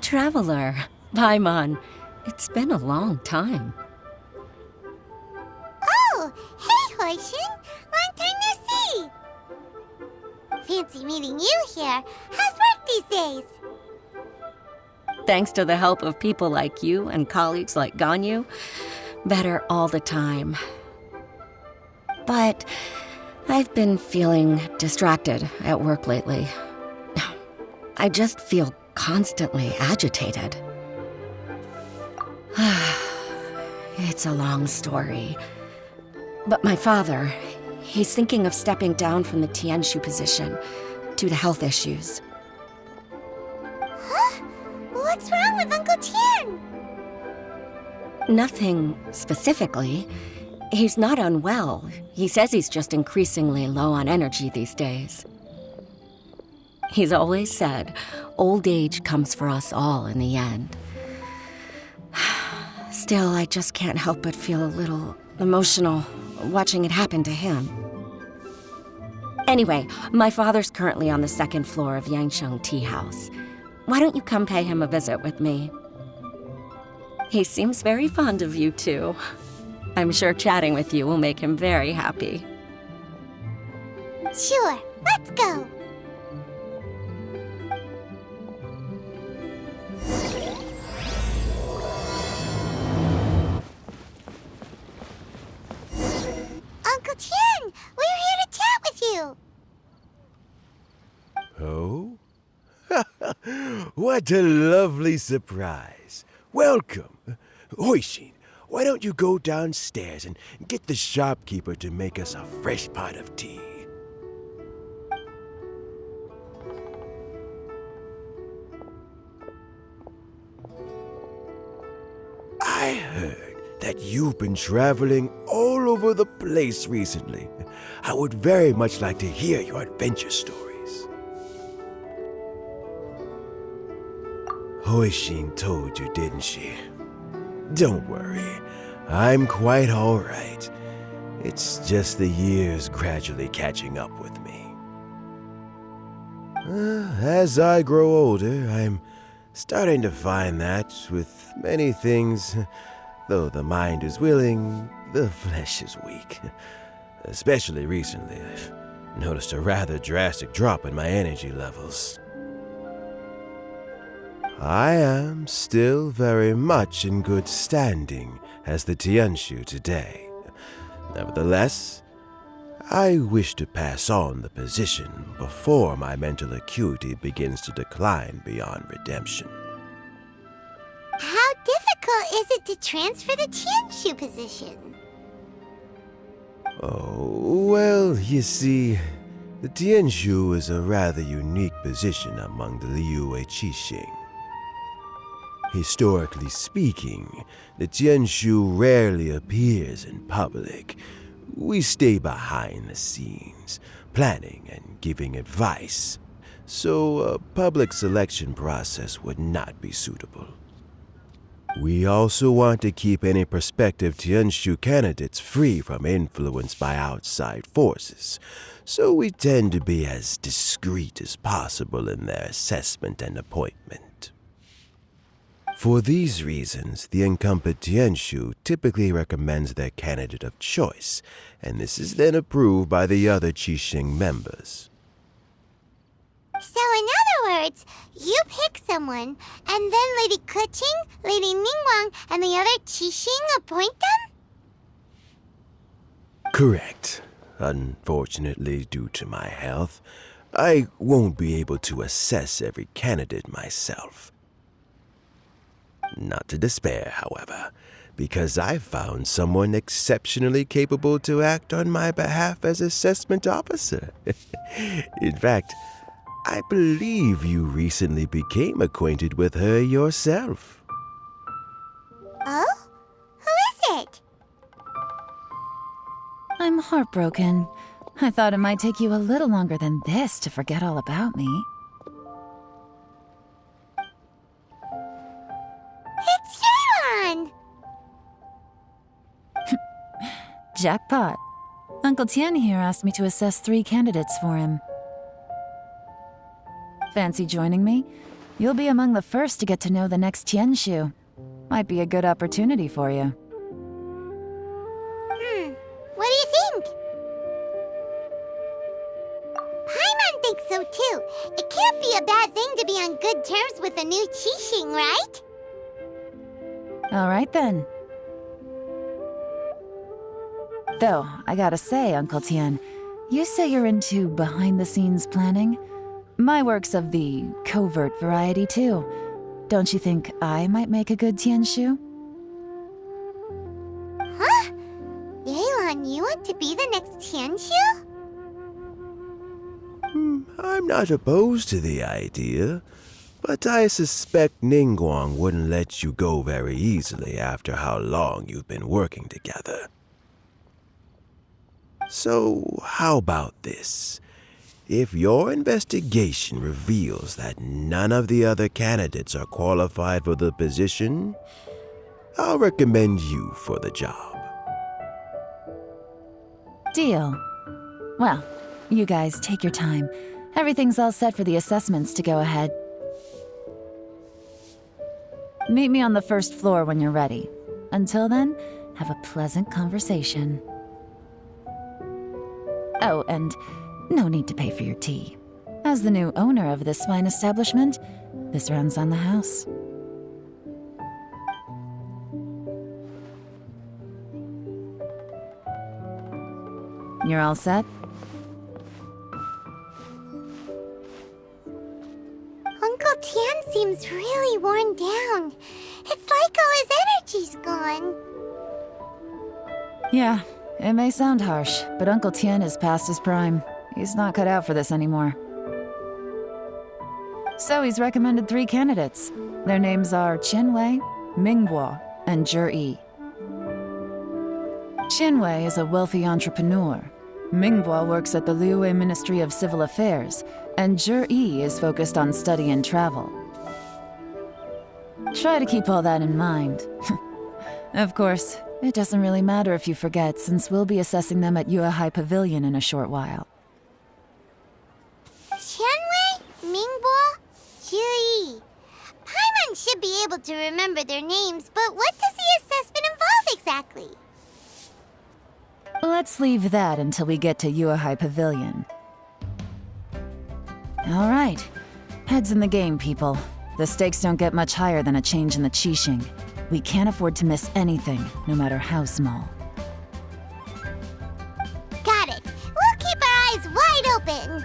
traveler. Paimon. It's been a long time. Oh, hey, Hoishin! Long time no see! Fancy meeting you here. How's work these days? Thanks to the help of people like you and colleagues like Ganyu, better all the time. But I've been feeling distracted at work lately. I just feel constantly agitated. It's a long story. But my father, he's thinking of stepping down from the Tianshu position due to health issues. Huh? What's wrong with Uncle Tian? Nothing specifically. He's not unwell. He says he's just increasingly low on energy these days. He's always said, old age comes for us all in the end. Still, I just can't help but feel a little emotional watching it happen to him. Anyway, my father's currently on the second floor of Yangsheng Tea House. Why don't you come pay him a visit with me? He seems very fond of you, too. I'm sure chatting with you will make him very happy. Sure, let's go! Uncle Tian, we're here to chat with you! Oh? What a lovely surprise. Welcome. Hoishin, why don't you go downstairs and get the shopkeeper to make us a fresh pot of tea? I heard that you've been traveling all over the place recently. I would very much like to hear your adventure stories. Hoishin told you, didn't she? Don't worry, I'm quite all right. It's just the years gradually catching up with me. As I grow older, I'm starting to find that with many things, though the mind is willing, the flesh is weak. Especially recently, I've noticed a rather drastic drop in my energy levels. I am still very much in good standing as the Tianshu today. Nevertheless, I wish to pass on the position before my mental acuity begins to decline beyond redemption. How difficult is it to transfer the Tianshu position? Oh, well, you see, the Tianshu is a rather unique position among the Liyue Qixing. Historically speaking, the Tianshu rarely appears in public. We stay behind the scenes, planning and giving advice, so a public selection process would not be suitable. We also want to keep any prospective Tianshu candidates free from influence by outside forces, so we tend to be as discreet as possible in their assessment and appointment. For these reasons, the incumbent Tianshu typically recommends their candidate of choice, and this is then approved by the other Qixing members. So in other words, you pick someone, and then Lady Keqing, Lady Ningguang, and the other Qixing appoint them? Correct. Unfortunately, due to my health, I won't be able to assess every candidate myself. Not to despair, however, because I found someone exceptionally capable to act on my behalf as assessment officer. In fact, I believe you recently became acquainted with her yourself. Oh? Who is it? I'm heartbroken. I thought it might take you a little longer than this to forget all about me. It's Yelan! Jackpot. Uncle Tian here asked me to assess 3 candidates for him. Fancy joining me? You'll be among the first to get to know the next Tianshu. Might be a good opportunity for you. What do you think? Paimon thinks so too. It can't be a bad thing to be on good terms with a new Qixing, right? All right then. Though, I gotta say, Uncle Tian, you say you're into behind-the-scenes planning? My work's of the covert variety too. Don't you think I might make a good Tianshu? Huh? Yelan, you want to be the next Tianshu? I'm not opposed to the idea, but I suspect Ningguang wouldn't let you go very easily after how long you've been working together. So, how about this? If your investigation reveals that none of the other candidates are qualified for the position, I'll recommend you for the job. Deal. Well, you guys take your time. Everything's all set for the assessments to go ahead. Meet me on the first floor when you're ready. Until then, have a pleasant conversation. Oh, and no need to pay for your tea. As the new owner of this fine establishment, this runs on the house. You're all set? Uncle Tian seems really worn down. It's like all his energy's gone. Yeah, it may sound harsh, but Uncle Tian is past his prime. He's not cut out for this anymore. So he's recommended 3 candidates. Their names are Qinwei, Mingguo, and Zhi. Qinwei is a wealthy entrepreneur. Mingguo works at the Liyue Ministry of Civil Affairs, and Zhi is focused on study and travel. Try to keep all that in mind. Of course, it doesn't really matter if you forget, since we'll be assessing them at Yuehai Pavilion in a short while. Qianwei, Mingbo, Zhi. Paimon should be able to remember their names, but what does the assessment involve exactly? Let's leave that until we get to Yuehai Pavilion. All right. Heads in the game, people. The stakes don't get much higher than a change in the Qixing. We can't afford to miss anything, no matter how small. Got it. We'll keep our eyes wide open.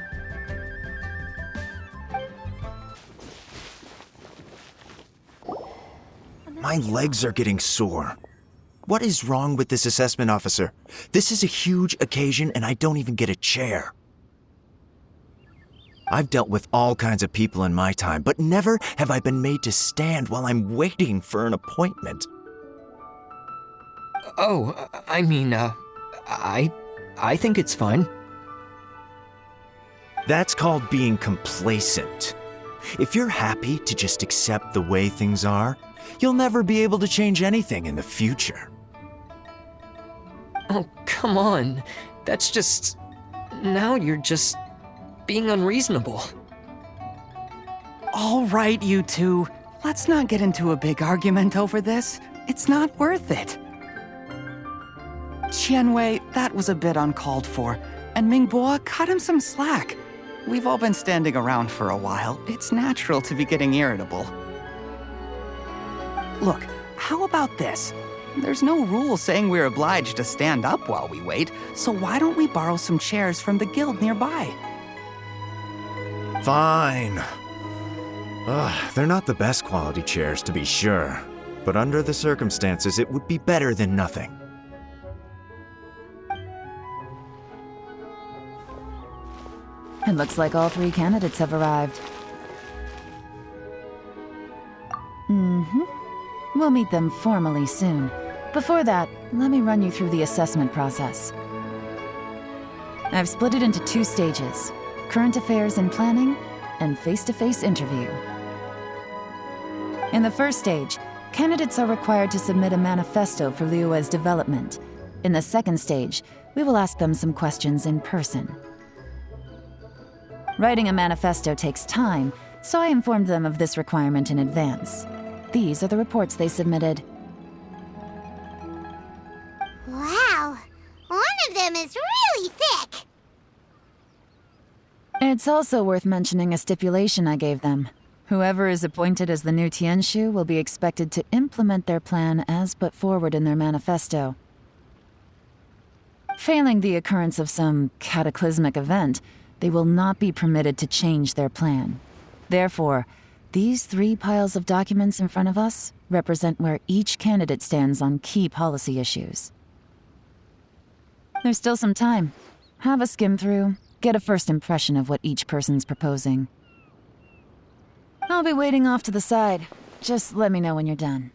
My legs are getting sore. What is wrong with this assessment officer? This is a huge occasion and I don't even get a chair. I've dealt with all kinds of people in my time, but never have I been made to stand while I'm waiting for an appointment. Oh, I mean, I think it's fine. That's called being complacent. If you're happy to just accept the way things are, you'll never be able to change anything in the future. Oh, come on. That's just... Now you're just being unreasonable. All right, you two. Let's not get into a big argument over this. It's not worth it. Qianwei, that was a bit uncalled for. And Mingbo, cut him some slack. We've all been standing around for a while. It's natural to be getting irritable. Look, how about this? There's no rule saying we're obliged to stand up while we wait, so why don't we borrow some chairs from the guild nearby? Fine. They're not the best quality chairs, to be sure. But under the circumstances, it would be better than nothing. It looks like all 3 candidates have arrived. We'll meet them formally soon. Before that, let me run you through the assessment process. I've split it into 2 stages: current affairs and planning, and face-to-face interview. In the first stage, candidates are required to submit a manifesto for Liyue's development. In the second stage, we will ask them some questions in person. Writing a manifesto takes time, so I informed them of this requirement in advance. These are the reports they submitted. Wow, one of them is really thick. It's also worth mentioning a stipulation I gave them. Whoever is appointed as the new Tianshu will be expected to implement their plan as put forward in their manifesto. Failing the occurrence of some cataclysmic event, they will not be permitted to change their plan. Therefore, these 3 piles of documents in front of us represent where each candidate stands on key policy issues. There's still some time. Have a skim through, get a first impression of what each person's proposing. I'll be waiting off to the side. Just let me know when you're done.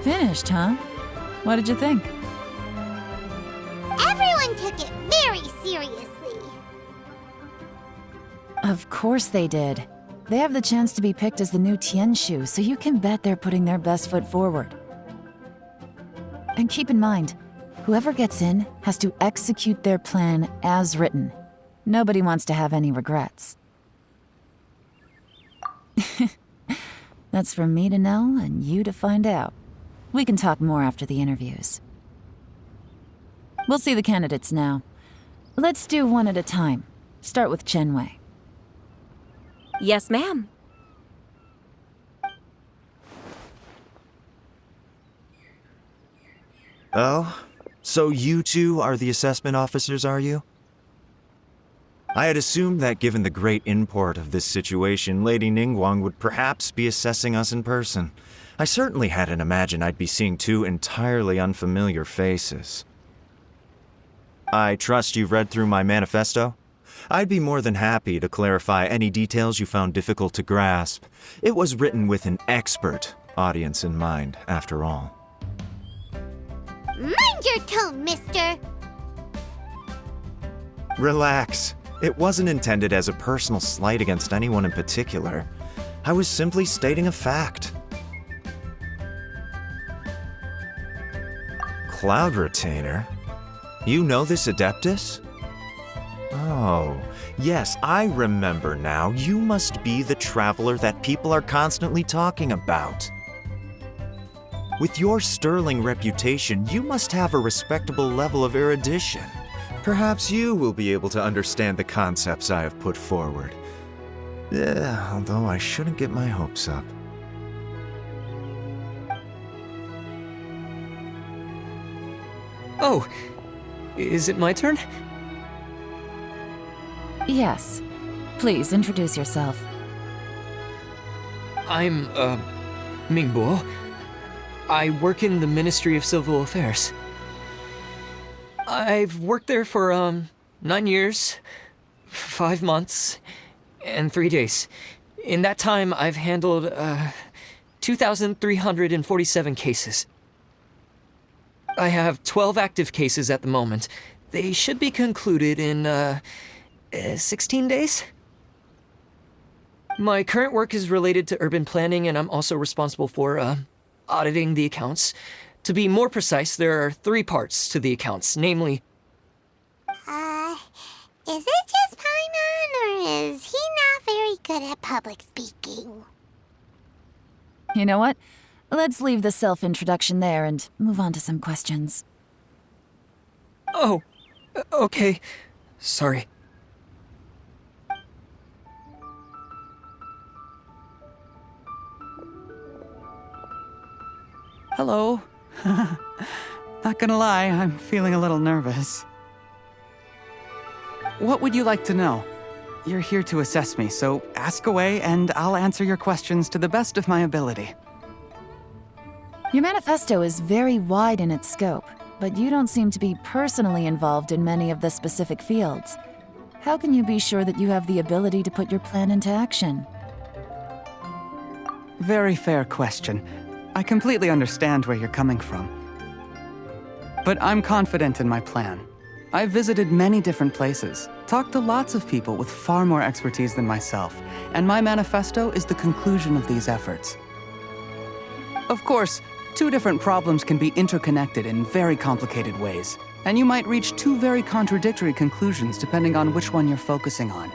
Finished, huh? What did you think? Everyone took it very seriously. Of course they did. They have the chance to be picked as the new Tianshu, so you can bet they're putting their best foot forward. And keep in mind, whoever gets in has to execute their plan as written. Nobody wants to have any regrets. That's for me to know and you to find out. We can talk more after the interviews. We'll see the candidates now. Let's do one at a time. Start with Chenwei. Yes, ma'am. Oh, so you 2 are the assessment officers, are you? I had assumed that given the great import of this situation, Lady Ningguang would perhaps be assessing us in person. I certainly hadn't imagined I'd be seeing 2 entirely unfamiliar faces. I trust you've read through my manifesto? I'd be more than happy to clarify any details you found difficult to grasp. It was written with an expert audience in mind, after all. Mind your tone, mister. Relax. It wasn't intended as a personal slight against anyone in particular. I was simply stating a fact. Cloud Retainer? You know this Adeptus? Oh, yes, I remember now. You must be the traveler that people are constantly talking about. With your sterling reputation, you must have a respectable level of erudition. Perhaps you will be able to understand the concepts I have put forward. Yeah, although I shouldn't get my hopes up. Oh, is it my turn? Yes. Please introduce yourself. I'm, Mingbo. I work in the Ministry of Civil Affairs. I've worked there for, 9 years, 5 months, and 3 days. In that time, I've handled, 2,347 cases. I have 12 active cases at the moment. They should be concluded in, 16 days? My current work is related to urban planning, and I'm also responsible for, auditing the accounts. To be more precise, there are 3 parts to the accounts, namely... Is it just Paimon, or is he not very good at public speaking? You know what? let's leave the self-introduction there and move on to some questions. Oh, okay. Sorry. Hello. Not gonna lie, I'm feeling a little nervous. What would you like to know? You're here to assess me, so ask away and I'll answer your questions to the best of my ability. Your manifesto is very wide in its scope, but you don't seem to be personally involved in many of the specific fields. How can you be sure that you have the ability to put your plan into action? Very fair question. I completely understand where you're coming from. But I'm confident in my plan. I've visited many different places, talked to lots of people with far more expertise than myself, and my manifesto is the conclusion of these efforts. Of course, two different problems can be interconnected in very complicated ways, and you might reach two very contradictory conclusions depending on which one you're focusing on.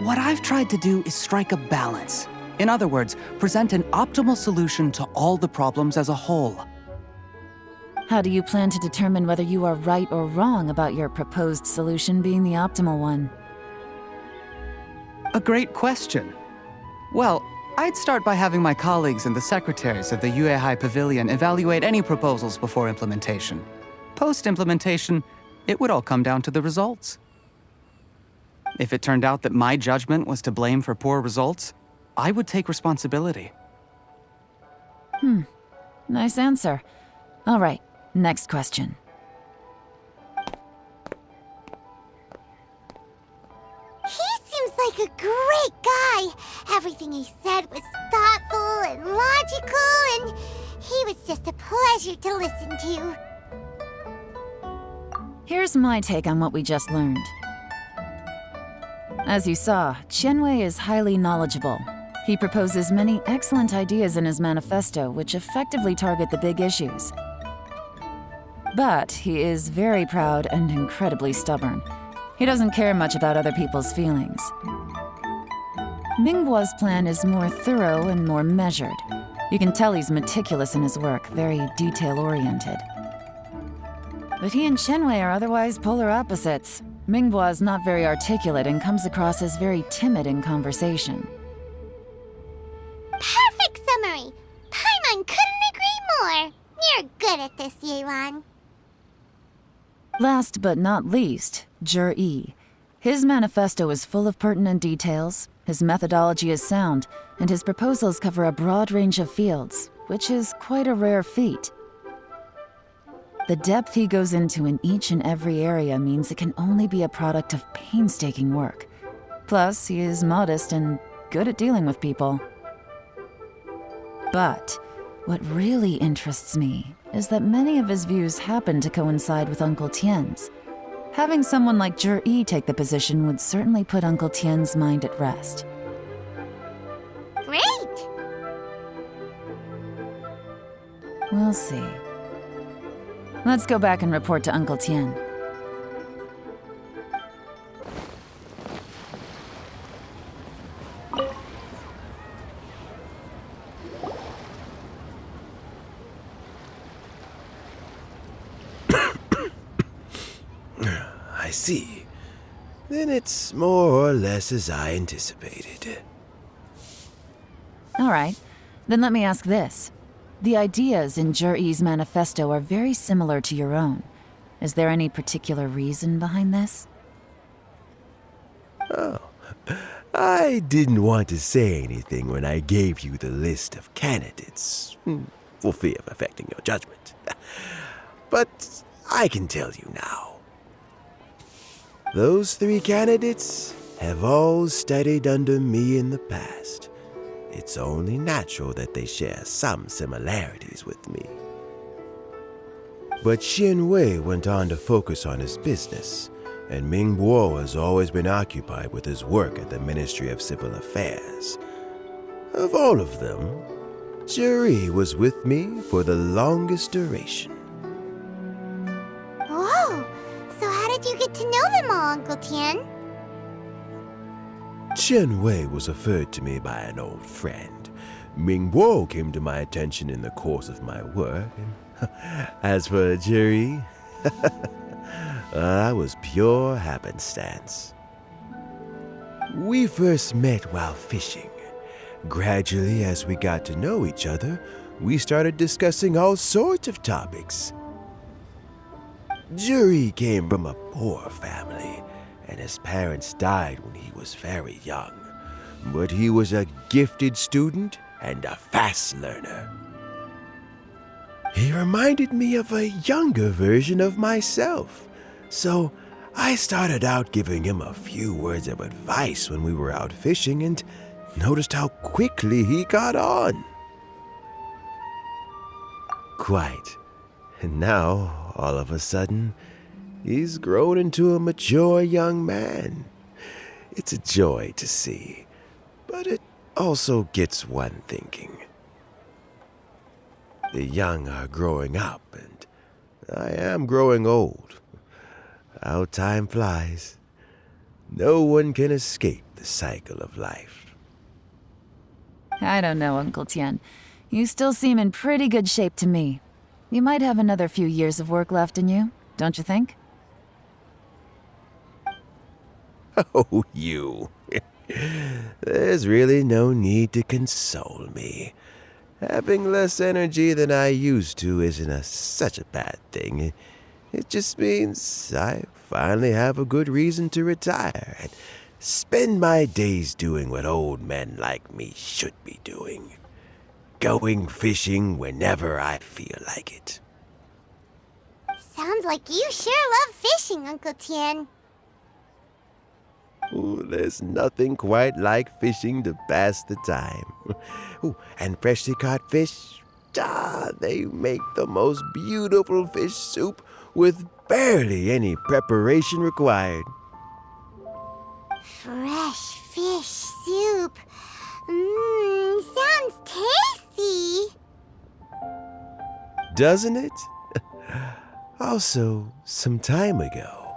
What I've tried to do is strike a balance. In other words, present an optimal solution to all the problems as a whole. How do you plan to determine whether you are right or wrong about your proposed solution being the optimal one? A great question. Well, I'd start by having my colleagues and the secretaries of the Yuehai Pavilion evaluate any proposals before implementation. Post-implementation, it would all come down to the results. If it turned out that my judgment was to blame for poor results, I would take responsibility. Nice answer. All right, next question. He seems like a great guy. Everything he said was thoughtful and logical, and he was just a pleasure to listen to. Here's my take on what we just learned. As you saw, Qianwei is highly knowledgeable. He proposes many excellent ideas in his manifesto which effectively target the big issues. But he is very proud and incredibly stubborn. He doesn't care much about other people's feelings. Mingboa's plan is more thorough and more measured. You can tell he's meticulous in his work, very detail-oriented. But he and Qianwei are otherwise polar opposites. Mingboa is not very articulate and comes across as very timid in conversation. Perfect summary! Paimon couldn't agree more! You're good at this, Yelan. Last but not least, Yi. His manifesto is full of pertinent details, his methodology is sound, and his proposals cover a broad range of fields, which is quite a rare feat. The depth he goes into in each and every area means it can only be a product of painstaking work. Plus, he is modest and good at dealing with people. But what really interests me is that many of his views happen to coincide with Uncle Tian's. Having someone like Yi take the position would certainly put Uncle Tian's mind at rest. Great! We'll see. Let's go back and report to Uncle Tian. I see. Then it's more or less as I anticipated. All right, then let me ask this. The ideas in Yi's manifesto are very similar to your own. Is there any particular reason behind this? Oh, I didn't want to say anything when I gave you the list of candidates, for fear of affecting your judgment. But I can tell you now. Those 3 candidates have all studied under me in the past. It's only natural that they share some similarities with me. But Qianwei went on to focus on his business, and Mingbo has always been occupied with his work at the Ministry of Civil Affairs. Of all of them, Yi was with me for the longest duration. Whoa! So how did you get to know them all, Uncle Tian? Qianwei was referred to me by an old friend, Mingguo came to my attention in the course of my work. And as for Jerry, that was pure happenstance. We first met while fishing. Gradually, as we got to know each other, we started discussing all sorts of topics. Jerry came from a poor family, and his parents died when he was very young. But he was a gifted student and a fast learner. He reminded me of a younger version of myself, so I started out giving him a few words of advice when we were out fishing and noticed how quickly he got on. Quite. And now, all of a sudden, he's grown into a mature young man. It's a joy to see, but it also gets one thinking. The young are growing up, and I am growing old. How time flies. No one can escape the cycle of life. I don't know, Uncle Tian. You still seem in pretty good shape to me. You might have another few years of work left in you, don't you think? Oh, you. There's really no need to console me. Having less energy than I used to isn't such a bad thing. It just means I finally have a good reason to retire and spend my days doing what old men like me should be doing. Going fishing whenever I feel like it. Sounds like you sure love fishing, Uncle Tian. Ooh, there's nothing quite like fishing to pass the time. Ooh, and freshly caught fish, they make the most beautiful fish soup with barely any preparation required. Fresh fish soup. Sounds tasty. Doesn't it? Also, some time ago,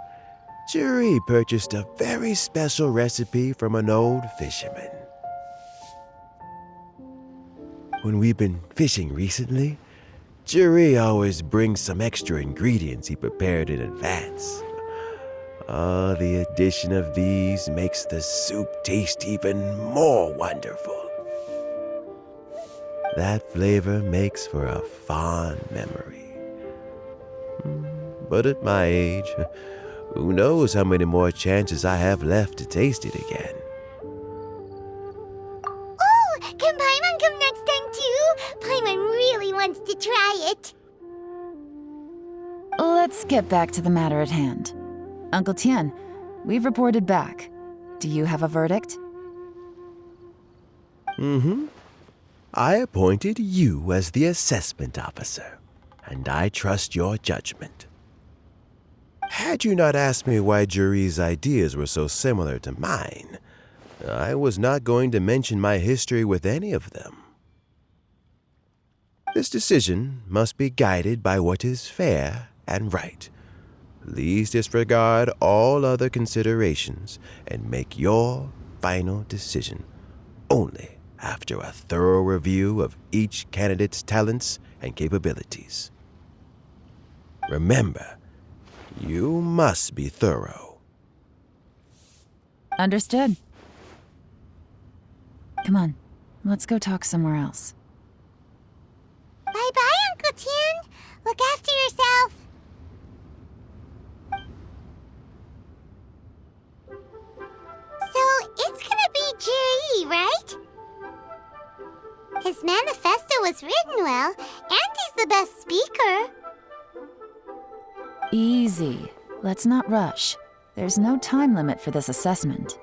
Jerry purchased a very special recipe from an old fisherman. When we've been fishing recently, Jerry always brings some extra ingredients he prepared in advance. The addition of these makes the soup taste even more wonderful. That flavor makes for a fond memory. But at my age, who knows how many more chances I have left to taste it again. Oh, can Paimon come next time too? Paimon really wants to try it. Let's get back to the matter at hand. Uncle Tian, we've reported back. Do you have a verdict? I appointed you as the assessment officer, and I trust your judgment. Had you not asked me why Jerry's ideas were so similar to mine, I was not going to mention my history with any of them. This decision must be guided by what is fair and right. Please disregard all other considerations and make your final decision only after a thorough review of each candidate's talents and capabilities. Remember, you must be thorough. Understood. Come on, let's go talk somewhere else. Bye-bye, Uncle Tian. Look after yourself. So, it's gonna be Jerry, right? His manifesto was written well, and he's the best speaker. Easy. Let's not rush. There's no time limit for this assessment.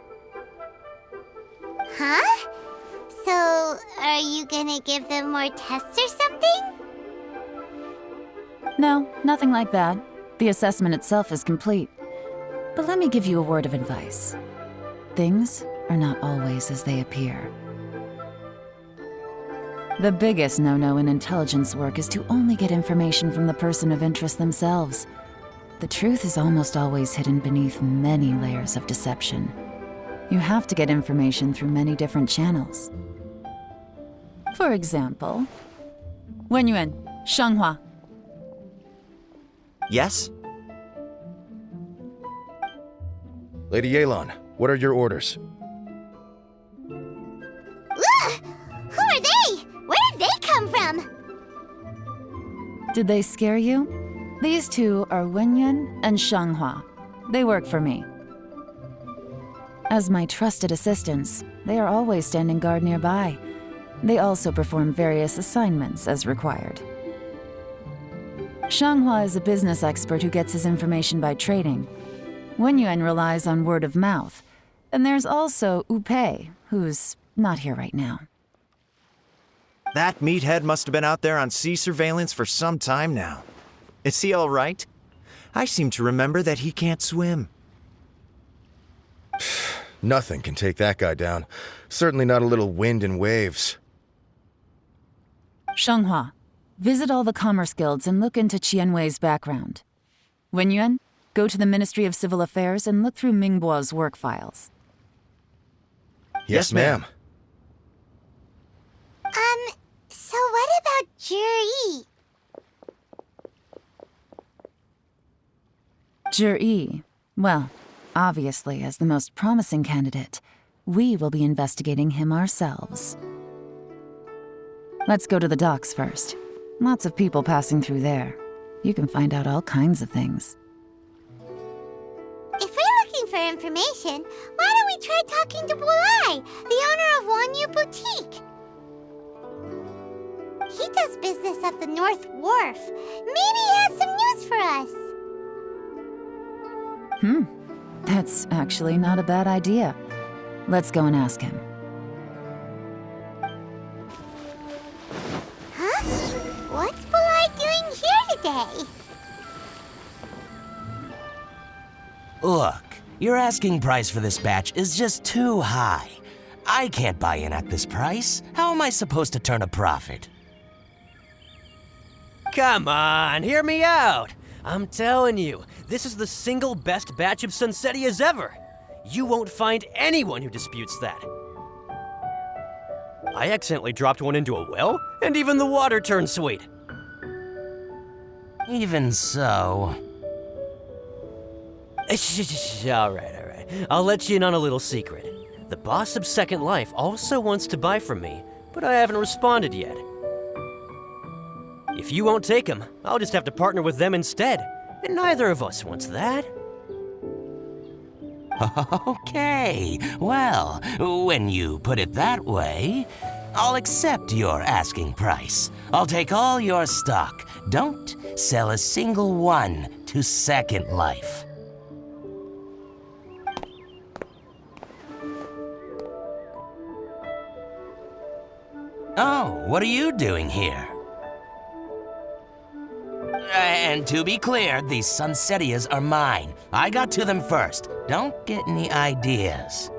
Huh? So, are you gonna give them more tests or something? No, nothing like that. The assessment itself is complete. But let me give you a word of advice. Things are not always as they appear. The biggest no-no in intelligence work is to only get information from the person of interest themselves. The truth is almost always hidden beneath many layers of deception. You have to get information through many different channels. For example, Wenyuan, Shanghua. Yes? Lady Yelan, what are your orders? Ugh! Who are they? Where did they come from? Did they scare you? These two are Wenyuan and Shanghua. They work for me. As my trusted assistants, they are always standing guard nearby. They also perform various assignments as required. Shanghua is a business expert who gets his information by trading. Wenyuan relies on word of mouth. And there's also Upei, who's not here right now. That meathead must have been out there on sea surveillance for some time now. Is he all right? I seem to remember that he can't swim. Nothing can take that guy down. Certainly not a little wind and waves. Shanghua, visit all the commerce guilds and look into Qianwei's background. Wenyuan, go to the Ministry of Civil Affairs and look through Mingbo's work files. Yes, ma'am. So what about Juri? Juri, well, obviously as the most promising candidate, we will be investigating him ourselves. Let's go to the docks first. Lots of people passing through there. You can find out all kinds of things. If we're looking for information, why don't we try talking to Bulai, the owner of Wanyu Boutique? He does business at the North Wharf. Maybe he has some news for us. That's actually not a bad idea. Let's go and ask him. Huh? What's Bulai doing here today? Look, your asking price for this batch is just too high. I can't buy in at this price. How am I supposed to turn a profit? Come on, hear me out. I'm telling you, this is the single best batch of Sunsetias ever. You won't find anyone who disputes that. I accidentally dropped one into a well, and even the water turned sweet. Even so... All right. I'll let you in on a little secret. The boss of Second Life also wants to buy from me, but I haven't responded yet. If you won't take him, I'll just have to partner with them instead, and neither of us wants that. Okay, well, when you put it that way, I'll accept your asking price. I'll take all your stock. Don't sell a single one to Second Life. Oh, what are you doing here? And to be clear, these Sunsetias are mine. I got to them first. Don't get any ideas.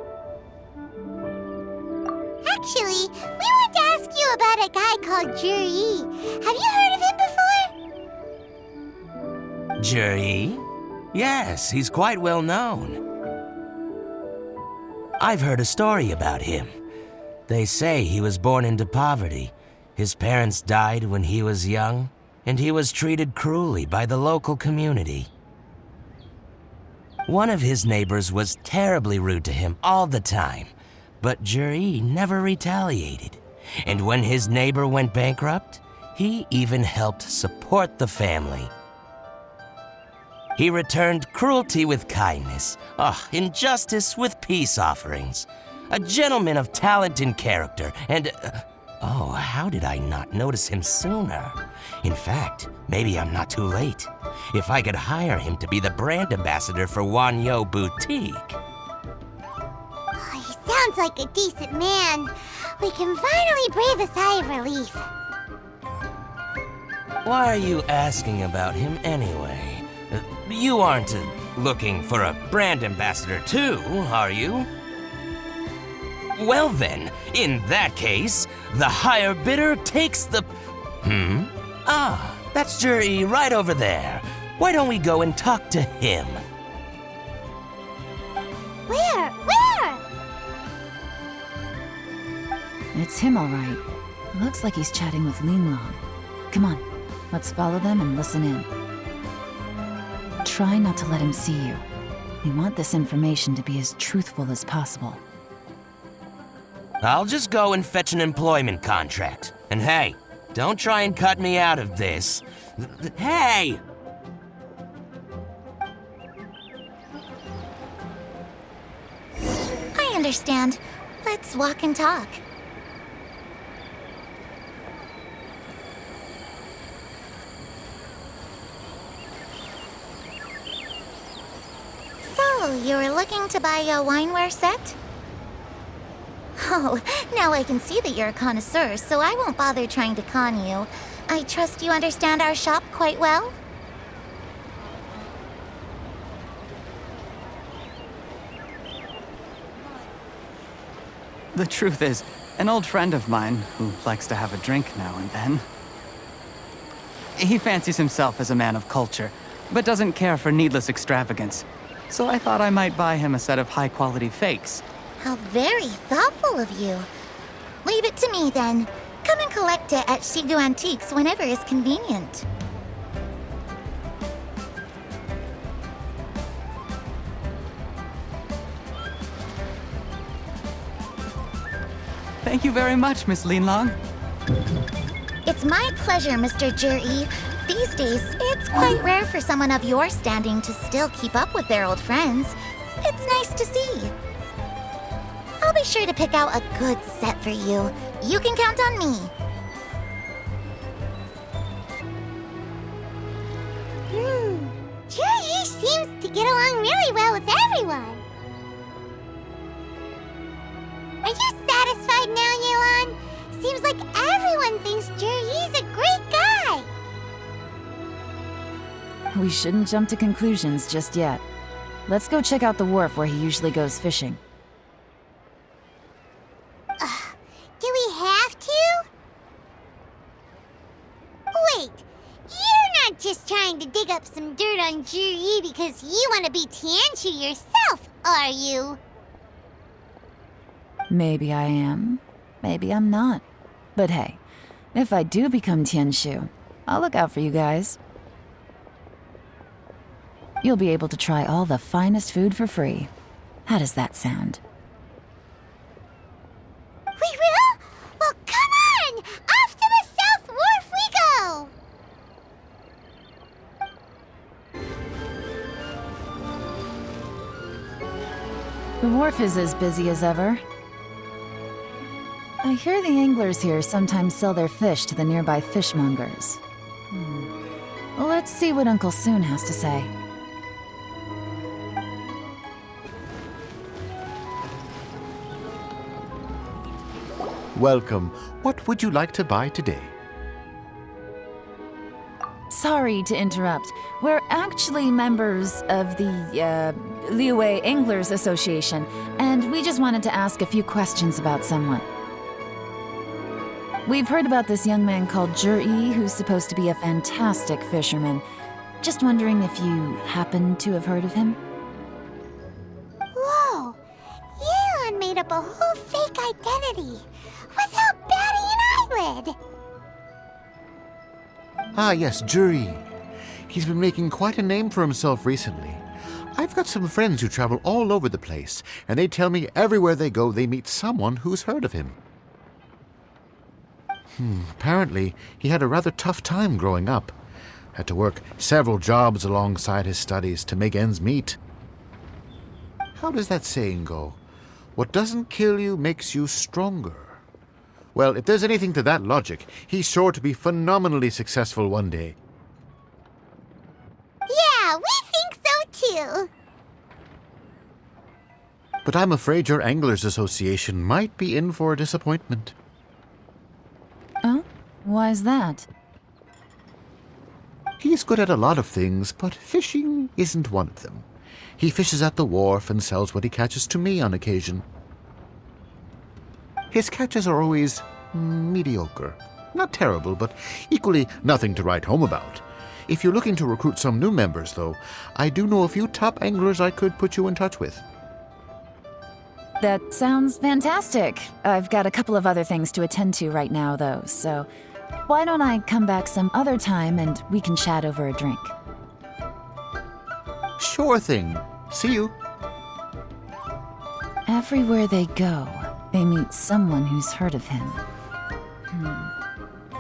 Actually, we want to ask you about a guy called Juri. Have you heard of him before? Juri? Yes, he's quite well known. I've heard a story about him. They say he was born into poverty. His parents died when he was young, and he was treated cruelly by the local community. One of his neighbors was terribly rude to him all the time, but Juri never retaliated. And when his neighbor went bankrupt, he even helped support the family. He returned cruelty with kindness, injustice with peace offerings. A gentleman of talent and character, and... oh, how did I not notice him sooner? In fact, maybe I'm not too late. If I could hire him to be the brand ambassador for Wanyu Boutique. Oh, he sounds like a decent man. We can finally breathe a sigh of relief. Why are you asking about him anyway? You aren't looking for a brand ambassador too, are you? Well then, in that case, the higher bidder takes the... that's Juri right over there. Why don't we go and talk to him? Where? It's him, all right. Looks like he's chatting with Yelan. Come on, let's follow them and listen in. Try not to let him see you. We want this information to be as truthful as possible. I'll just go and fetch an employment contract. And hey, don't try and cut me out of this. Hey! I understand. Let's walk and talk. So, you were looking to buy a wineware set? Oh, now I can see that you're a connoisseur, so I won't bother trying to con you. I trust you understand our shop quite well? The truth is, an old friend of mine, who likes to have a drink now and then, he fancies himself as a man of culture, but doesn't care for needless extravagance. So I thought I might buy him a set of high-quality fakes. How very thoughtful of you. Leave it to me, then. Come and collect it at Shigu Antiques whenever is convenient. Thank you very much, Miss Yelan. It's my pleasure, Mr. Juri. These days, it's quite rare for someone of your standing to still keep up with their old friends. It's nice to see. I'll be sure to pick out a good set for you. You can count on me. Juri seems to get along really well with everyone. Are you satisfied now, Yelan? Seems like everyone thinks Juri's a great guy. We shouldn't jump to conclusions just yet. Let's go check out the wharf where he usually goes fishing. Do we have to? Wait, you're not just trying to dig up some dirt on Juri because you want to be Tianshu yourself, are you? Maybe I am, maybe I'm not. But hey, if I do become Tianshu, I'll look out for you guys. You'll be able to try all the finest food for free. How does that sound? We will? Well, come on! Off to the South Wharf we go! The wharf is as busy as ever. I hear the anglers here sometimes sell their fish to the nearby fishmongers. Well, let's see what Uncle Soon has to say. Welcome. What would you like to buy today? Sorry to interrupt. We're actually members of the, Liue Anglers Association, and we just wanted to ask a few questions about someone. We've heard about this young man called Juri, who's supposed to be a fantastic fisherman. Just wondering if you happen to have heard of him? Whoa! Yelan made up a whole fake identity without batting an eyelid! Ah, yes, Juri. He's been making quite a name for himself recently. I've got some friends who travel all over the place, and they tell me everywhere they go they meet someone who's heard of him. Apparently, he had a rather tough time growing up. Had to work several jobs alongside his studies to make ends meet. How does that saying go? What doesn't kill you makes you stronger. Well, if there's anything to that logic, he's sure to be phenomenally successful one day. Yeah, we think so too! But I'm afraid your Anglers Association might be in for a disappointment. Oh? Why's that? He's good at a lot of things, but fishing isn't one of them. He fishes at the wharf and sells what he catches to me on occasion. His catches are always mediocre. Not terrible, but equally nothing to write home about. If you're looking to recruit some new members, though, I do know a few top anglers I could put you in touch with. That sounds fantastic. I've got a couple of other things to attend to right now, though, so why don't I come back some other time and we can chat over a drink? Sure thing. See you. Everywhere they go, they meet someone who's heard of him.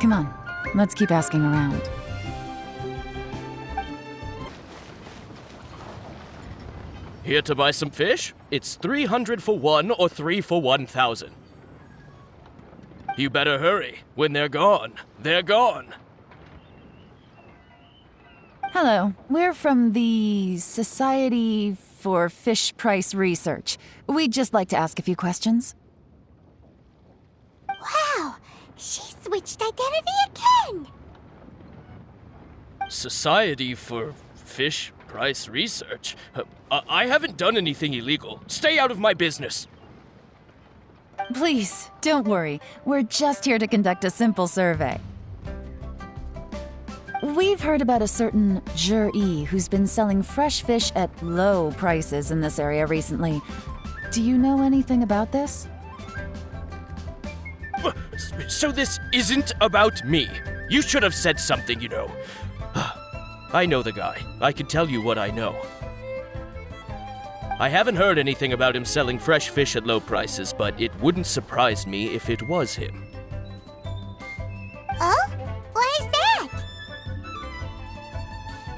Come on, let's keep asking around. Here to buy some fish? It's 300 for one or 3 for 1,000. You better hurry. When they're gone, they're gone. Hello, we're from the Society for Fish Price Research. We'd just like to ask a few questions. Wow, she switched identity again! Society for Fish Price Research? I haven't done anything illegal. Stay out of my business. Please, don't worry. We're just here to conduct a simple survey. We've heard about a certain Zhi who's been selling fresh fish at low prices in this area recently. Do you know anything about this? So this isn't about me. You should have said something, you know. I know the guy. I can tell you what I know. I haven't heard anything about him selling fresh fish at low prices, but it wouldn't surprise me if it was him. Oh? Why is that?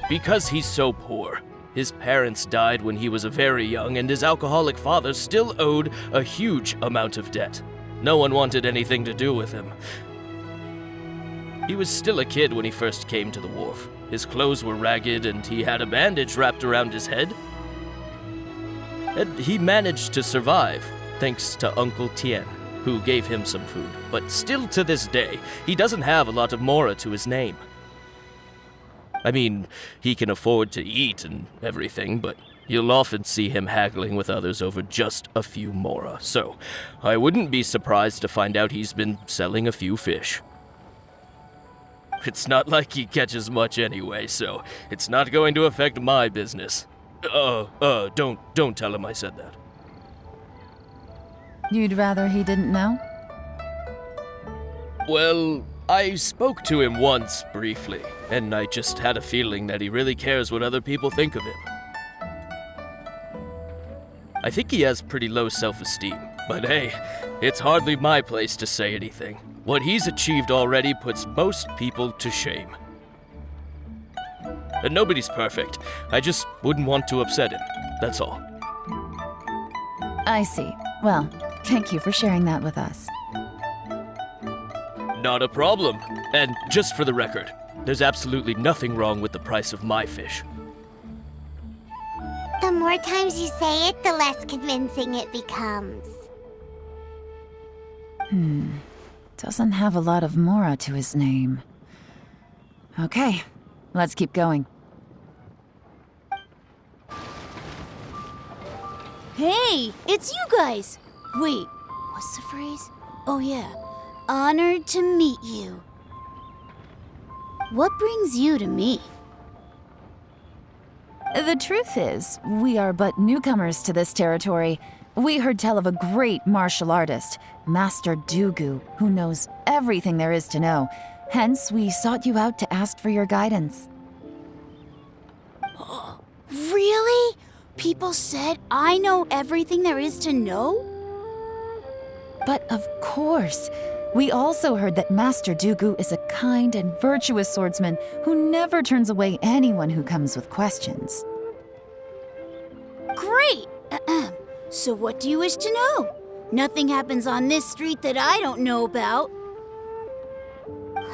Because he's so poor. His parents died when he was very young, and his alcoholic father still owed a huge amount of debt. No one wanted anything to do with him. He was still a kid when he first came to the wharf. His clothes were ragged, and he had a bandage wrapped around his head. And he managed to survive, thanks to Uncle Tian, who gave him some food. But still to this day, he doesn't have a lot of mora to his name. I mean, he can afford to eat and everything, but you'll often see him haggling with others over just a few mora. So, I wouldn't be surprised to find out he's been selling a few fish. It's not like he catches much anyway, so it's not going to affect my business. Don't tell him I said that. You'd rather he didn't know? Well, I spoke to him once, briefly, and I just had a feeling that he really cares what other people think of him. I think he has pretty low self-esteem, but hey, it's hardly my place to say anything. What he's achieved already puts most people to shame. And nobody's perfect. I just wouldn't want to upset him, that's all. I see. Well, thank you for sharing that with us. Not a problem. And just for the record, there's absolutely nothing wrong with the price of my fish. The more times you say it, the less convincing it becomes. Doesn't have a lot of mora to his name. Okay, let's keep going. Hey, it's you guys! Wait, what's the phrase? Oh yeah, honored to meet you. What brings you to me? The truth is, we are but newcomers to this territory. We heard tell of a great martial artist, Master Dugu, who knows everything there is to know. Hence, we sought you out to ask for your guidance. Really? People said I know everything there is to know? But of course, we also heard that Master Dugu is a kind and virtuous swordsman who never turns away anyone who comes with questions. Great! So what do you wish to know? Nothing happens on this street that I don't know about.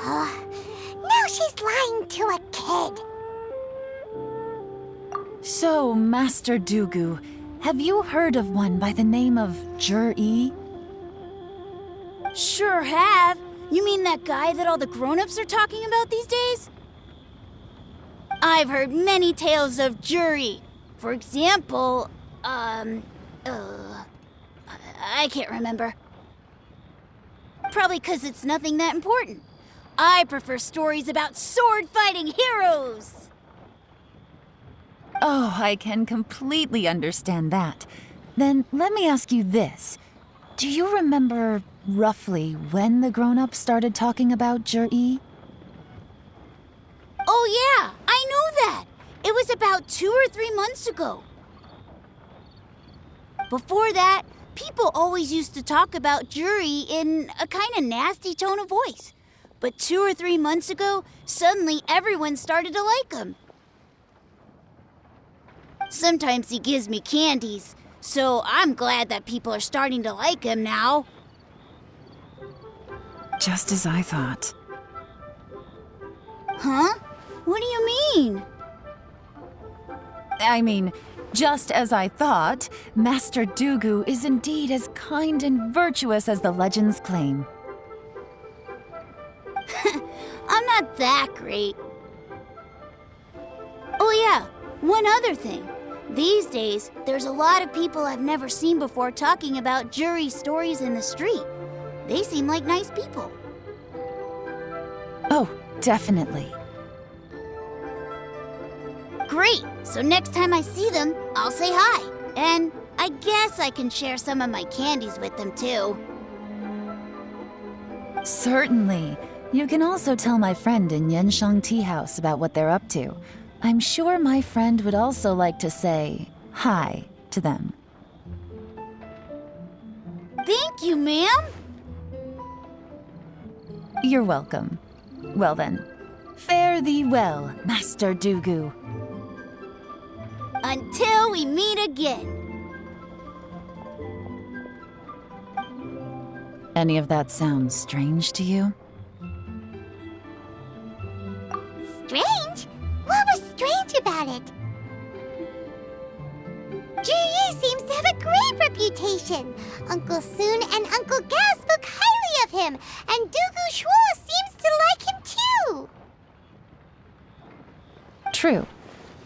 Now she's lying to a kid. So, Master Dugu, have you heard of one by the name of Zhi? Sure have. You mean that guy that all the grown-ups are talking about these days? I've heard many tales of Zhi. For example, I can't remember. Probably 'cause it's nothing that important. I prefer stories about sword-fighting heroes. Oh, I can completely understand that. Then let me ask you this. Do you remember roughly when the grown-ups started talking about Jur-E? Oh yeah, I know that. It was about 2 or 3 months ago. Before that, people always used to talk about Jur-E in a kind of nasty tone of voice. But 2 or 3 months ago, suddenly everyone started to like him. Sometimes he gives me candies, so I'm glad that people are starting to like him now. Just as I thought. Huh? What do you mean? I mean, just as I thought, Master Dugu is indeed as kind and virtuous as the legends claim. I'm not that great. Oh yeah, one other thing. These days, there's a lot of people I've never seen before talking about Jur-E stories in the street. They seem like nice people. Oh, definitely. Great! So next time I see them, I'll say hi. And I guess I can share some of my candies with them too. Certainly. You can also tell my friend in Yenshang Tea House about what they're up to. I'm sure my friend would also like to say hi to them. Thank you, ma'am! You're welcome. Well then, fare thee well, Master Dugu. Until we meet again. Any of that sound strange to you? Strange? What was strange about it? Jur-E seems to have a great reputation. Uncle Soon and Uncle Gao spoke highly of him, and Dugu Shuo seems to like him too. True,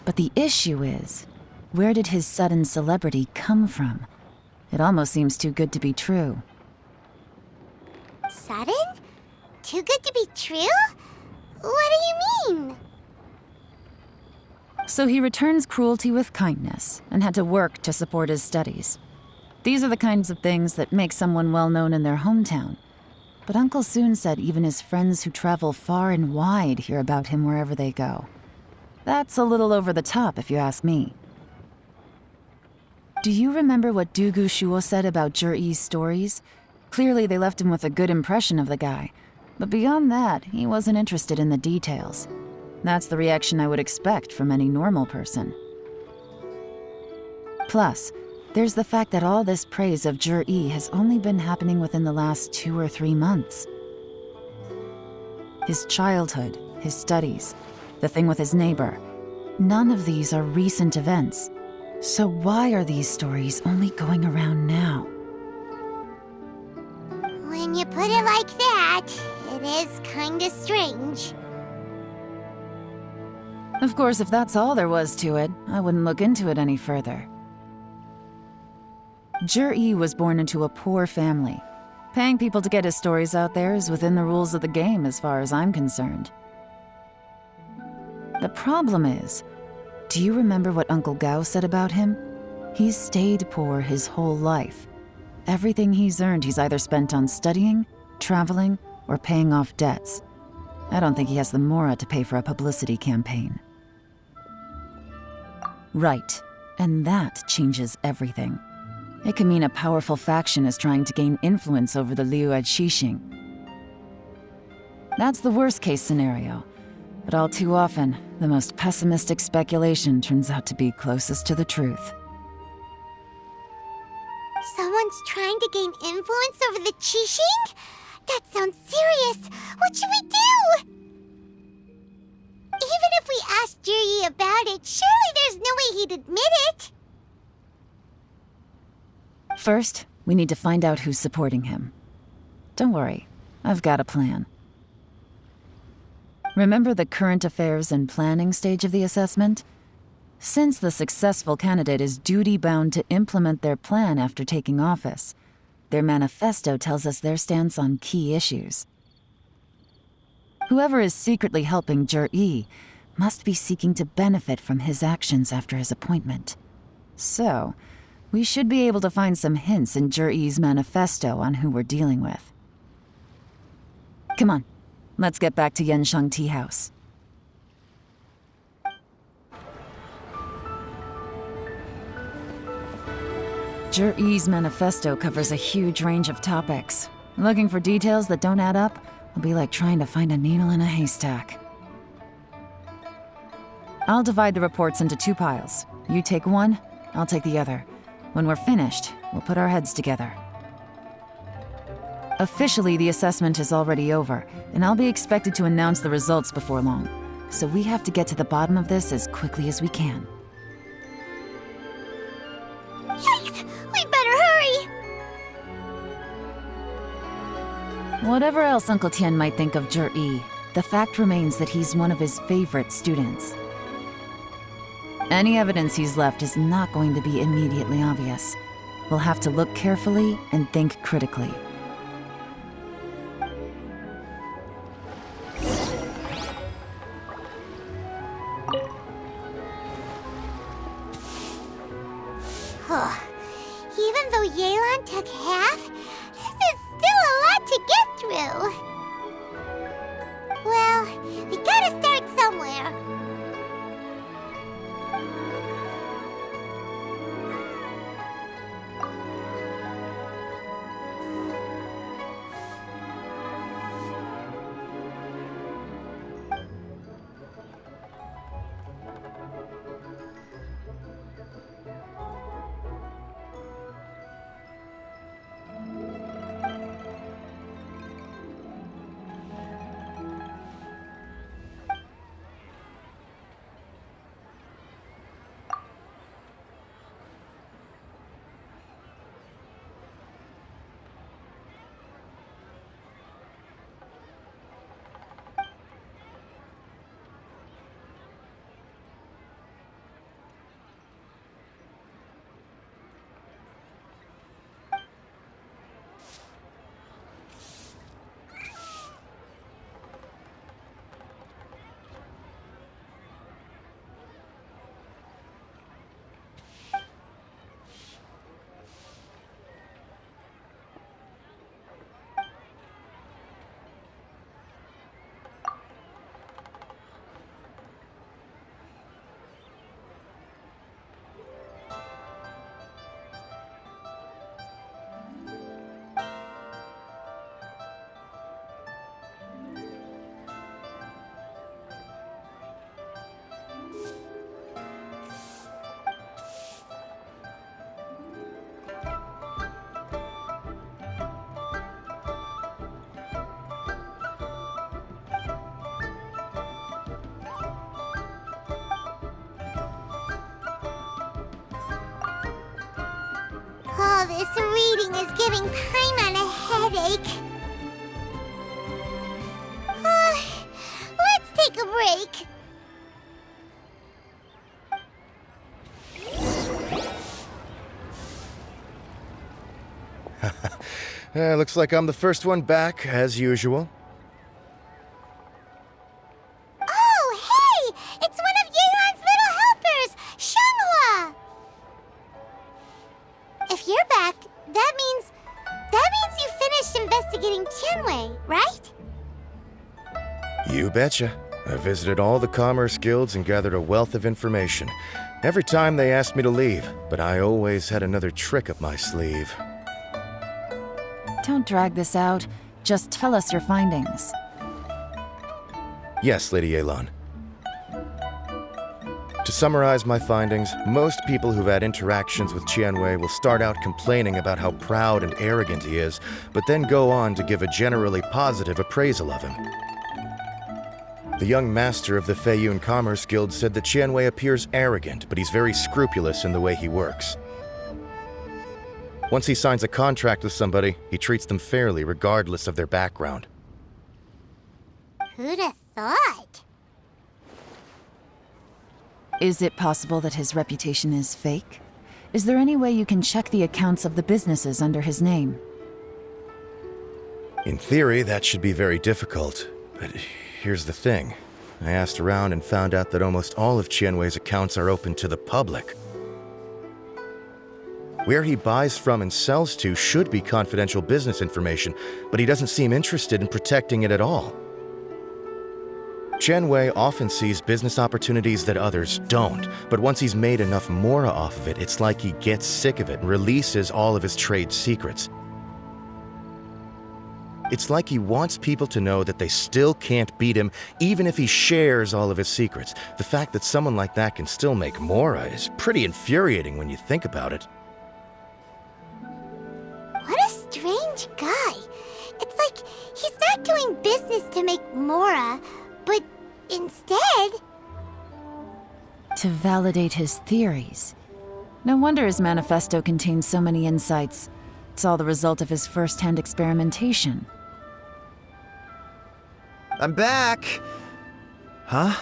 but the issue is, where did his sudden celebrity come from? It almost seems too good to be true. Sudden? Too good to be true? What do you mean? So he returns cruelty with kindness and had to work to support his studies. These are the kinds of things that make someone well known in their hometown. But Uncle Soon said even his friends who travel far and wide hear about him wherever they go. That's a little over the top, if you ask me. Do you remember what Dugu Shuo said about Jur-E's stories? Clearly they left him with a good impression of the guy. But beyond that, he wasn't interested in the details. That's the reaction I would expect from any normal person. Plus, there's the fact that all this praise of Jur-E has only been happening within the last 2 or 3 months. His childhood, his studies, the thing with his neighbor, none of these are recent events. So why are these stories only going around now? When you put it like that, it is kinda strange. Of course, if that's all there was to it, I wouldn't look into it any further. Jur-E was born into a poor family. Paying people to get his stories out there is within the rules of the game as far as I'm concerned. The problem is, do you remember what Uncle Gao said about him? He's stayed poor his whole life. Everything he's earned he's either spent on studying, traveling, or paying off debts. I don't think he has the mora to pay for a publicity campaign. Right, and that changes everything. It can mean a powerful faction is trying to gain influence over the Liu at Xixing. That's the worst-case scenario, but all too often, the most pessimistic speculation turns out to be closest to the truth. Someone's trying to gain influence over the Qixing? That sounds serious. What should we do? Even if we asked Jur-E about it, surely there's no way he'd admit it. First, we need to find out who's supporting him. Don't worry, I've got a plan. Remember the current affairs and planning stage of the assessment? Since the successful candidate is duty-bound to implement their plan after taking office, their manifesto tells us their stance on key issues. Whoever is secretly helping Jur-E must be seeking to benefit from his actions after his appointment. So, We should be able to find some hints in Zhiyi's manifesto on who we're dealing with. Come on, let's get back to Yenshang Tea House. Zhiyi's manifesto covers a huge range of topics. Looking for details that don't add up will be like trying to find a needle in a haystack. I'll divide the reports into 2 piles. You take one, I'll take the other. When we're finished, we'll put our heads together. Officially, the assessment is already over, and I'll be expected to announce the results before long. So we have to get to the bottom of this as quickly as we can. Yikes! We better hurry! Whatever else Uncle Tian might think of Zhiyi, the fact remains that he's one of his favorite students. Any evidence he's left is not going to be immediately obvious. We'll have to look carefully and think critically. Even though Yelan took half, this is still a lot to get through. Well, we gotta start somewhere. Oh, this reading is giving Paimon a headache. Let's take a break. Looks like I'm the first one back, as usual. Oh, hey! It's one of Yelan's little helpers, Shanghua! If you're back, that means you finished investigating Tianwei, right? You betcha. I visited all the commerce guilds and gathered a wealth of information. Every time they asked me to leave, but I always had another trick up my sleeve. Don't drag this out. Just tell us your findings. Yes, Lady Yelan. To summarize my findings, most people who've had interactions with Tianwei will start out complaining about how proud and arrogant he is, but then go on to give a generally positive appraisal of him. The young master of the Feiyun Commerce Guild said that Tianwei appears arrogant, but he's very scrupulous in the way he works. Once he signs a contract with somebody, he treats them fairly regardless of their background. Who'd have thought? Is it possible that his reputation is fake? Is there any way you can check the accounts of the businesses under his name? In theory, that should be very difficult, but here's the thing. I asked around and found out that almost all of Tianwei's accounts are open to the public. Where he buys from and sells to should be confidential business information, but he doesn't seem interested in protecting it at all. Qianwei often sees business opportunities that others don't, but once he's made enough mora off of it, it's like he gets sick of it and releases all of his trade secrets. It's like he wants people to know that they still can't beat him, even if he shares all of his secrets. The fact that someone like that can still make mora is pretty infuriating when you think about it. What a strange guy. It's like he's not doing business to make mora, but instead... To validate his theories. No wonder his manifesto contains so many insights. It's all the result of his first-hand experimentation. I'm back! Huh?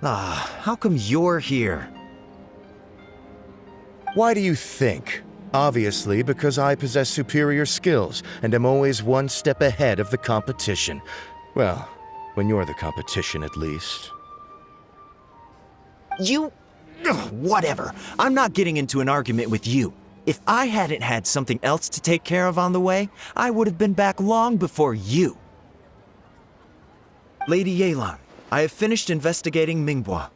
How come you're here? Why do you think? Obviously, because I possess superior skills and am always one step ahead of the competition. Well, when you're the competition, at least. Whatever. I'm not getting into an argument with you. If I hadn't had something else to take care of on the way, I would have been back long before you. Lady Yelan, I have finished investigating Mingbois.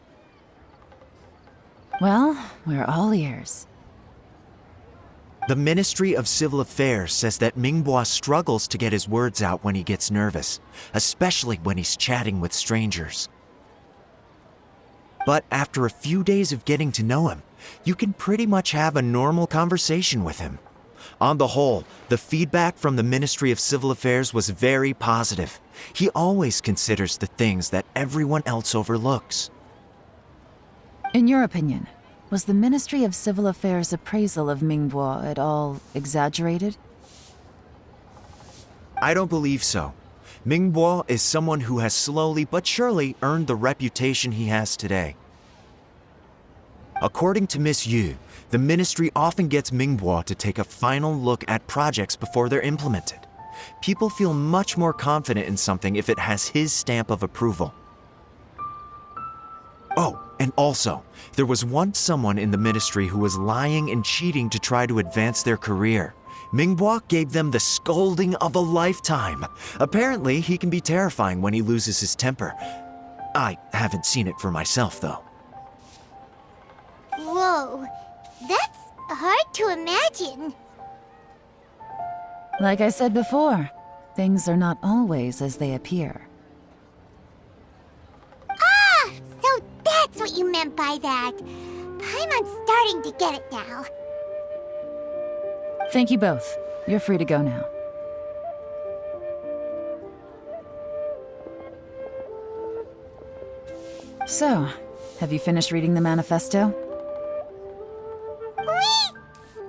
Well, we're all ears. The Ministry of Civil Affairs says that Mingbois struggles to get his words out when he gets nervous, especially when he's chatting with strangers. But after a few days of getting to know him, you can pretty much have a normal conversation with him. On the whole, the feedback from the Ministry of Civil Affairs was very positive. He always considers the things that everyone else overlooks. In your opinion, was the Ministry of Civil Affairs' appraisal of Mingbois at all exaggerated? I don't believe so. Mingbois is someone who has slowly but surely earned the reputation he has today. According to Miss Yu, the ministry often gets Mingbois to take a final look at projects before they're implemented. People feel much more confident in something if it has his stamp of approval. Oh, and also, there was once someone in the ministry who was lying and cheating to try to advance their career. Mingbois gave them the scolding of a lifetime. Apparently, he can be terrifying when he loses his temper. I haven't seen it for myself, though. Whoa, that's hard to imagine. Like I said before, things are not always as they appear. Ah, so that's what you meant by that. Paimon's starting to get it now. Thank you both. You're free to go now. So, have you finished reading the manifesto? We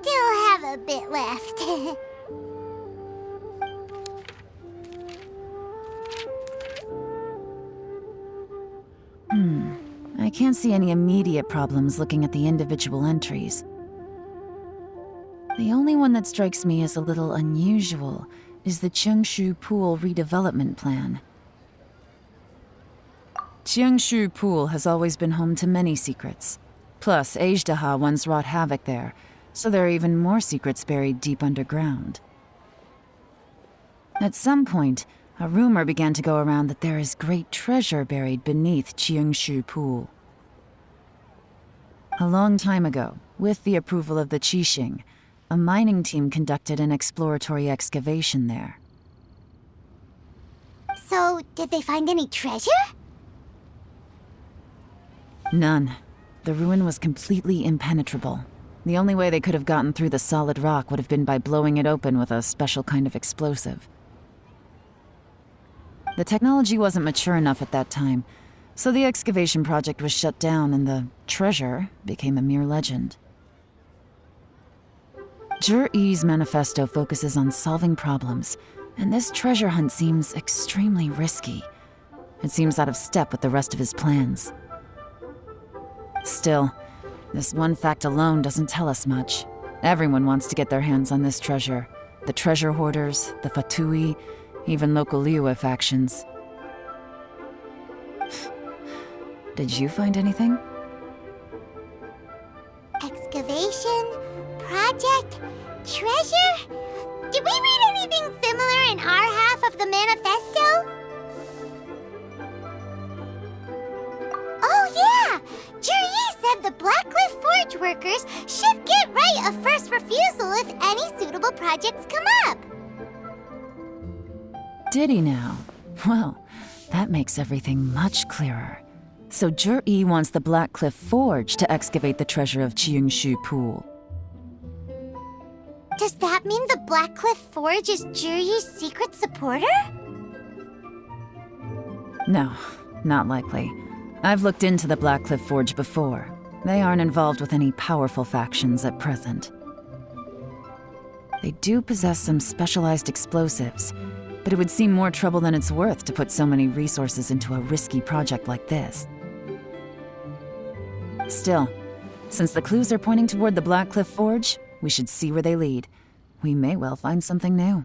still have a bit left. I can't see any immediate problems looking at the individual entries. The only one that strikes me as a little unusual is the Tianshu Pool redevelopment plan. Tianshu Pool has always been home to many secrets. Plus, Ajdaha once wrought havoc there, so there are even more secrets buried deep underground. At some point, a rumor began to go around that there is great treasure buried beneath Tianshu Pool. A long time ago, with the approval of the Qixing, a mining team conducted an exploratory excavation there. So, did they find any treasure? None. The ruin was completely impenetrable. The only way they could have gotten through the solid rock would have been by blowing it open with a special kind of explosive. The technology wasn't mature enough at that time, so the excavation project was shut down and the treasure became a mere legend. Zhi-Yi's manifesto focuses on solving problems, and this treasure hunt seems extremely risky. It seems out of step with the rest of his plans. Still, this one fact alone doesn't tell us much. Everyone wants to get their hands on this treasure. The treasure hoarders, the Fatui, even local Liyue factions. Did you find anything? Excavation, Project Treasure? Did we read anything similar in our half of the manifesto? Oh yeah! Juri said the Blackcliff Forge workers should get right of first refusal if any suitable projects come up. Did he now? Well, that makes everything much clearer. So Juri wants the Blackcliff Forge to excavate the treasure of Tianshu Pool. Does that mean the Blackcliff Forge is Juri's secret supporter? No, not likely. I've looked into the Blackcliff Forge before. They aren't involved with any powerful factions at present. They do possess some specialized explosives, but it would seem more trouble than it's worth to put so many resources into a risky project like this. Still, since the clues are pointing toward the Blackcliff Forge, we should see where they lead. We may well find something new.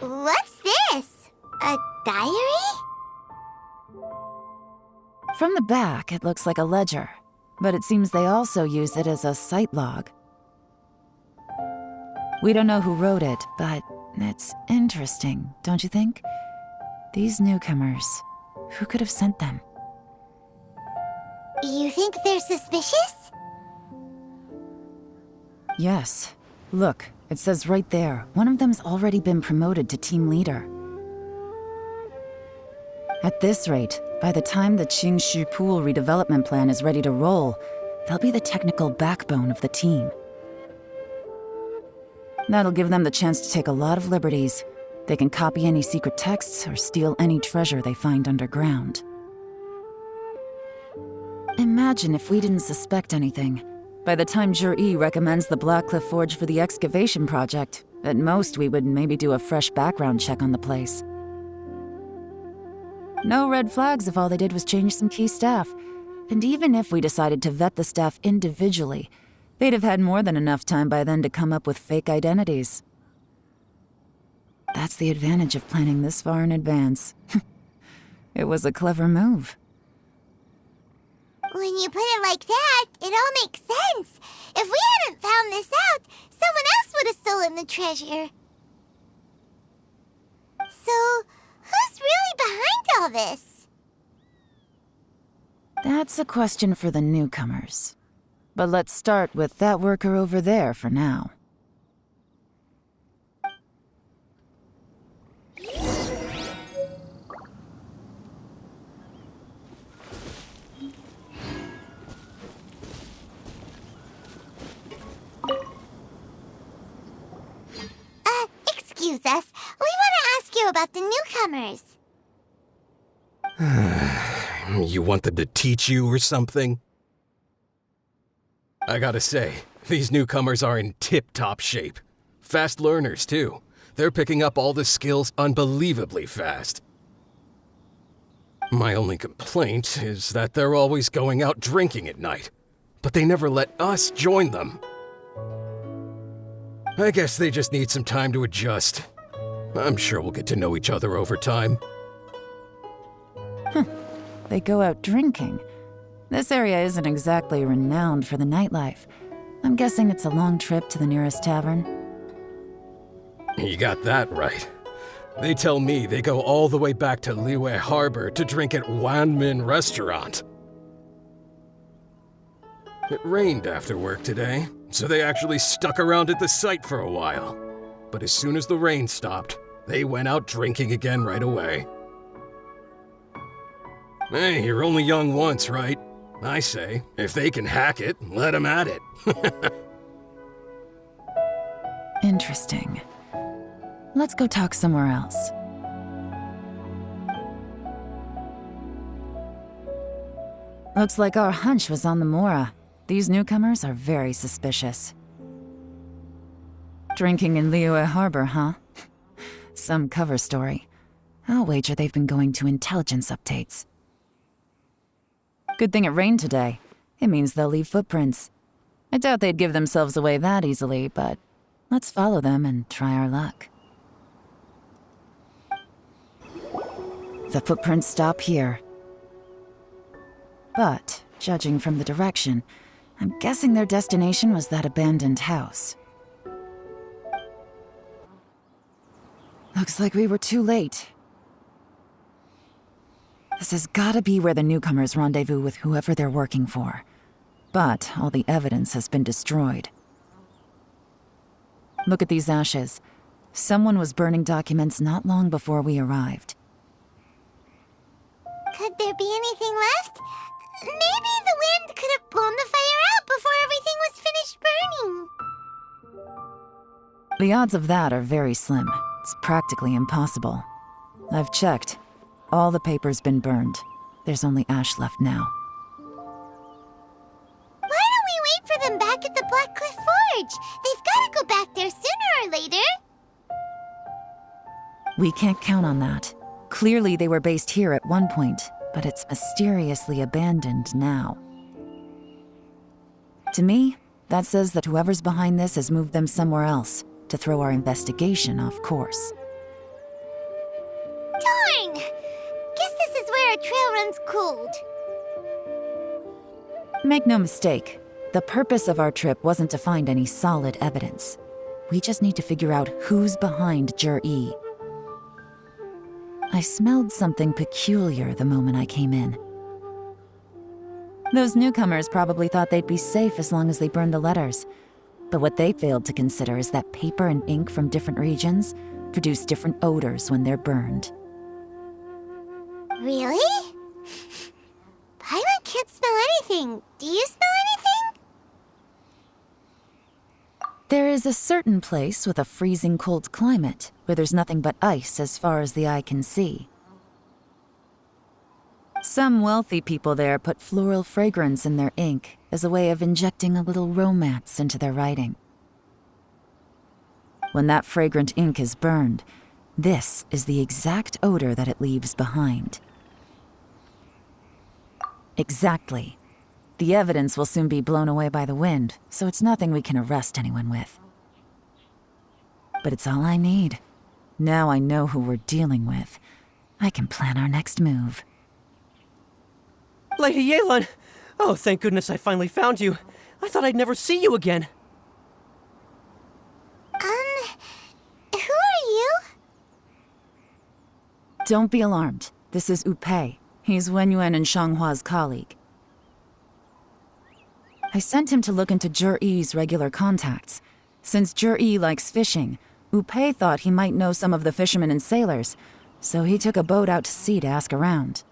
What's this? A diary? From the back, it looks like a ledger, but it seems they also use it as a site log. We don't know who wrote it, but it's interesting, don't you think? These newcomers, who could have sent them? You think they're suspicious? Yes. Look, it says right there, one of them's already been promoted to team leader. At this rate, by the time the Tianshu Pool redevelopment plan is ready to roll, they'll be the technical backbone of the team. That'll give them the chance to take a lot of liberties. They can copy any secret texts or steal any treasure they find underground. Imagine if we didn't suspect anything. By the time Juri recommends the Blackcliff Forge for the excavation project, at most we would maybe do a fresh background check on the place. No red flags if all they did was change some key staff. And even if we decided to vet the staff individually, they'd have had more than enough time by then to come up with fake identities. That's the advantage of planning this far in advance. It was a clever move. When you put it like that, it all makes sense. If we hadn't found this out, someone else would have stolen the treasure. So, who's really behind all this? That's a question for the newcomers. But let's start with that worker over there for now. Excuse us. We want to ask you about the newcomers. You want them to teach you or something? I gotta say, these newcomers are in tip-top shape. Fast learners, too. They're picking up all the skills unbelievably fast. My only complaint is that they're always going out drinking at night, but they never let us join them. I guess they just need some time to adjust. I'm sure we'll get to know each other over time. They go out drinking. This area isn't exactly renowned for the nightlife. I'm guessing it's a long trip to the nearest tavern. You got that right. They tell me they go all the way back to Liyue Harbor to drink at Wanmin Restaurant. It rained after work today, so they actually stuck around at the site for a while. But as soon as the rain stopped, they went out drinking again right away. Hey, you're only young once, right? I say, if they can hack it, let them at it. Interesting. Let's go talk somewhere else. Looks like our hunch was on the Mora. These newcomers are very suspicious. Drinking in Liyue Harbor, huh? Some cover story. I'll wager they've been going to intelligence updates. Good thing it rained today. It means they'll leave footprints. I doubt they'd give themselves away that easily, but let's follow them and try our luck. The footprints stop here. But, judging from the direction, I'm guessing their destination was that abandoned house. Looks like we were too late. This has gotta be where the newcomers rendezvous with whoever they're working for. But all the evidence has been destroyed. Look at these ashes. Someone was burning documents not long before we arrived. Could there be anything left? Maybe the wind could have blown the fire out before everything was finished burning. The odds of that are very slim. It's practically impossible. I've checked. All the paper's been burned. There's only ash left now. Why don't we wait for them back at the Black Cliff Forge? They've gotta go back there sooner or later. We can't count on that. Clearly they were based here at one point, but it's mysteriously abandoned now. To me, that says that whoever's behind this has moved them somewhere else to throw our investigation off course. Darn! Guess this is where our trail runs cold. Make no mistake, the purpose of our trip wasn't to find any solid evidence. We just need to figure out who's behind Jur-E. I smelled something peculiar the moment I came in. Those newcomers probably thought they'd be safe as long as they burned the letters. But what they failed to consider is that paper and ink from different regions produce different odors when they're burned. Really? Paimon can't smell anything. Do you smell anything? There is a certain place with a freezing cold climate where there's nothing but ice as far as the eye can see. Some wealthy people there put floral fragrance in their ink as a way of injecting a little romance into their writing. When that fragrant ink is burned, this is the exact odor that it leaves behind. Exactly. The evidence will soon be blown away by the wind, so it's nothing we can arrest anyone with. But it's all I need. Now I know who we're dealing with. I can plan our next move. Lady Yelan! Oh, thank goodness I finally found you. I thought I'd never see you again. Who are you? Don't be alarmed. This is Upei. He's Wenyuan and Shanghua's colleague. I sent him to look into Jur-E's regular contacts. Since Jur-E likes fishing, Upei thought he might know some of the fishermen and sailors, so he took a boat out to sea to ask around.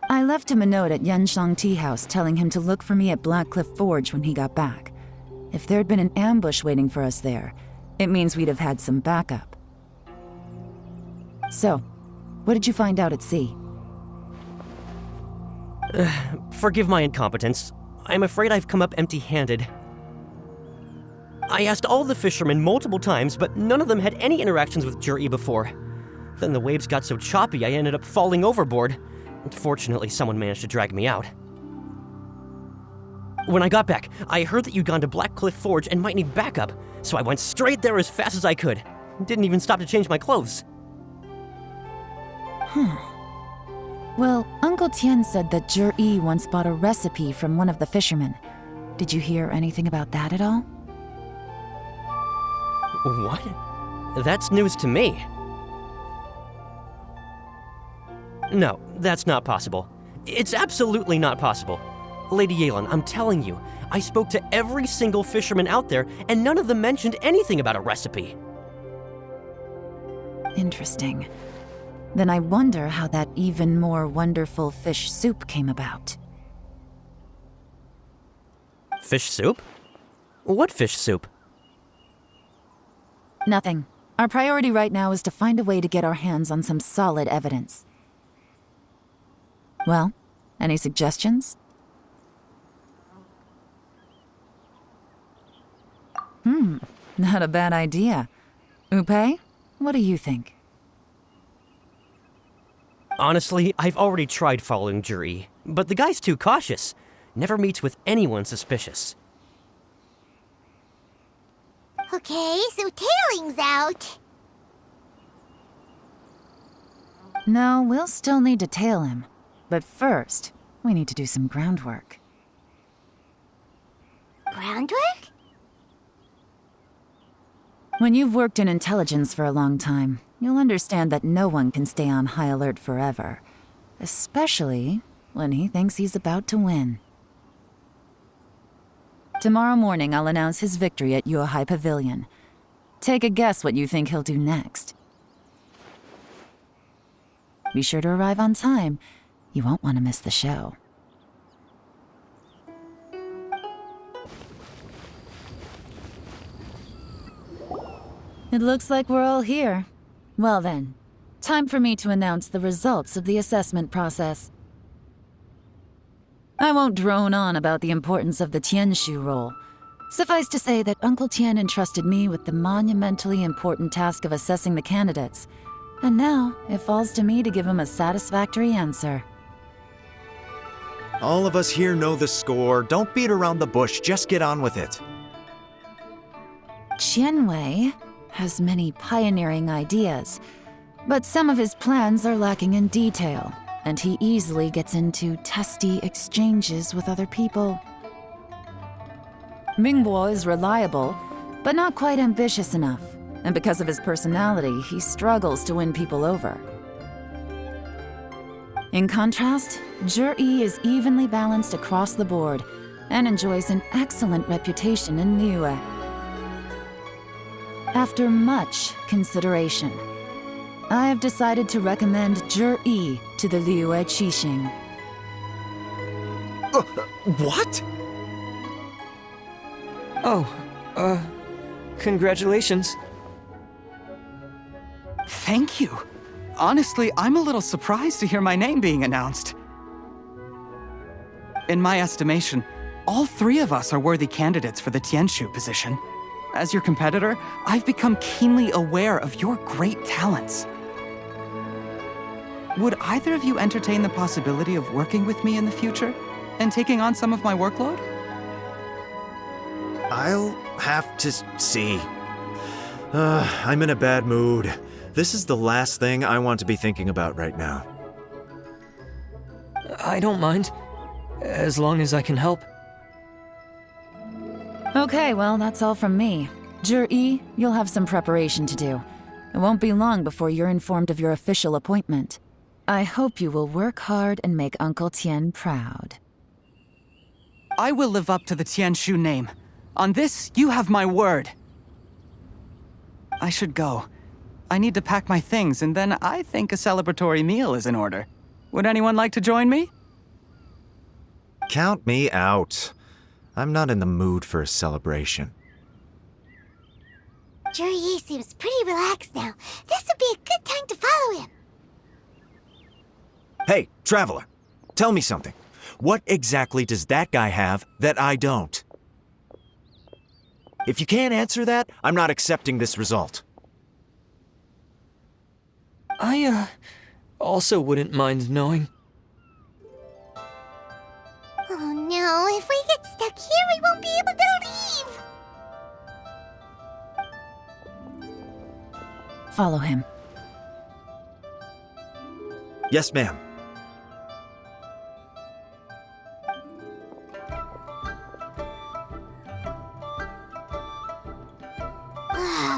I left him a note at Yanshang Tea House telling him to look for me at Black Cliff Forge when he got back. If there'd been an ambush waiting for us there, it means we'd have had some backup. So, what did you find out at sea? Forgive my incompetence. I'm afraid I've come up empty-handed. I asked all the fishermen multiple times, but none of them had any interactions with Jur-E before. Then the waves got so choppy I ended up falling overboard. Fortunately, someone managed to drag me out. When I got back, I heard that you'd gone to Black Cliff Forge and might need backup, so I went straight there as fast as I could. Didn't even stop to change my clothes. Well, Uncle Tian said that Jur-E once bought a recipe from one of the fishermen. Did you hear anything about that at all? What? That's news to me. No, that's not possible. It's absolutely not possible. Lady Yelan, I'm telling you, I spoke to every single fisherman out there, and none of them mentioned anything about a recipe. Interesting. Then I wonder how that even more wonderful fish soup came about. Fish soup? What fish soup? Nothing. Our priority right now is to find a way to get our hands on some solid evidence. Well, any suggestions? Not a bad idea. Upe, what do you think? Honestly, I've already tried following Juri, but the guy's too cautious. Never meets with anyone suspicious. Okay, so tailing's out. No, we'll still need to tail him. But first, we need to do some groundwork. Groundwork? When you've worked in intelligence for a long time, you'll understand that no one can stay on high alert forever. Especially when he thinks he's about to win. Tomorrow morning, I'll announce his victory at Yuehai Pavilion. Take a guess what you think he'll do next. Be sure to arrive on time. You won't want to miss the show. It looks like we're all here. Well then, time for me to announce the results of the assessment process. I won't drone on about the importance of the Tianshu role. Suffice to say that Uncle Tian entrusted me with the monumentally important task of assessing the candidates. And now, it falls to me to give him a satisfactory answer. All of us here know the score. Don't beat around the bush, just get on with it. Qianwei has many pioneering ideas, but some of his plans are lacking in detail, and he easily gets into testy exchanges with other people. Mingbo is reliable, but not quite ambitious enough, and because of his personality, he struggles to win people over. In contrast, Zhi is evenly balanced across the board and enjoys an excellent reputation in Liyue. After much consideration, I have decided to recommend Zhi to the Liyue Qixing. What? Oh, congratulations. Thank you. Honestly, I'm a little surprised to hear my name being announced. In my estimation, all three of us are worthy candidates for the Tianshu position. As your competitor, I've become keenly aware of your great talents. Would either of you entertain the possibility of working with me in the future and taking on some of my workload? I'll have to see. I'm in a bad mood. This is the last thing I want to be thinking about right now. I don't mind, as long as I can help. Okay, well, that's all from me. Zhi, you'll have some preparation to do. It won't be long before you're informed of your official appointment. I hope you will work hard and make Uncle Tian proud. I will live up to the Tianshu name. On this, you have my word. I should go. I need to pack my things, and then I think a celebratory meal is in order. Would anyone like to join me? Count me out. I'm not in the mood for a celebration. Zhi seems pretty relaxed now. This would be a good time to follow him. Hey, Traveler, tell me something. What exactly does that guy have that I don't? If you can't answer that, I'm not accepting this result. I, also wouldn't mind knowing. Oh no, if we get stuck here, we won't be able to leave! Follow him. Yes, ma'am.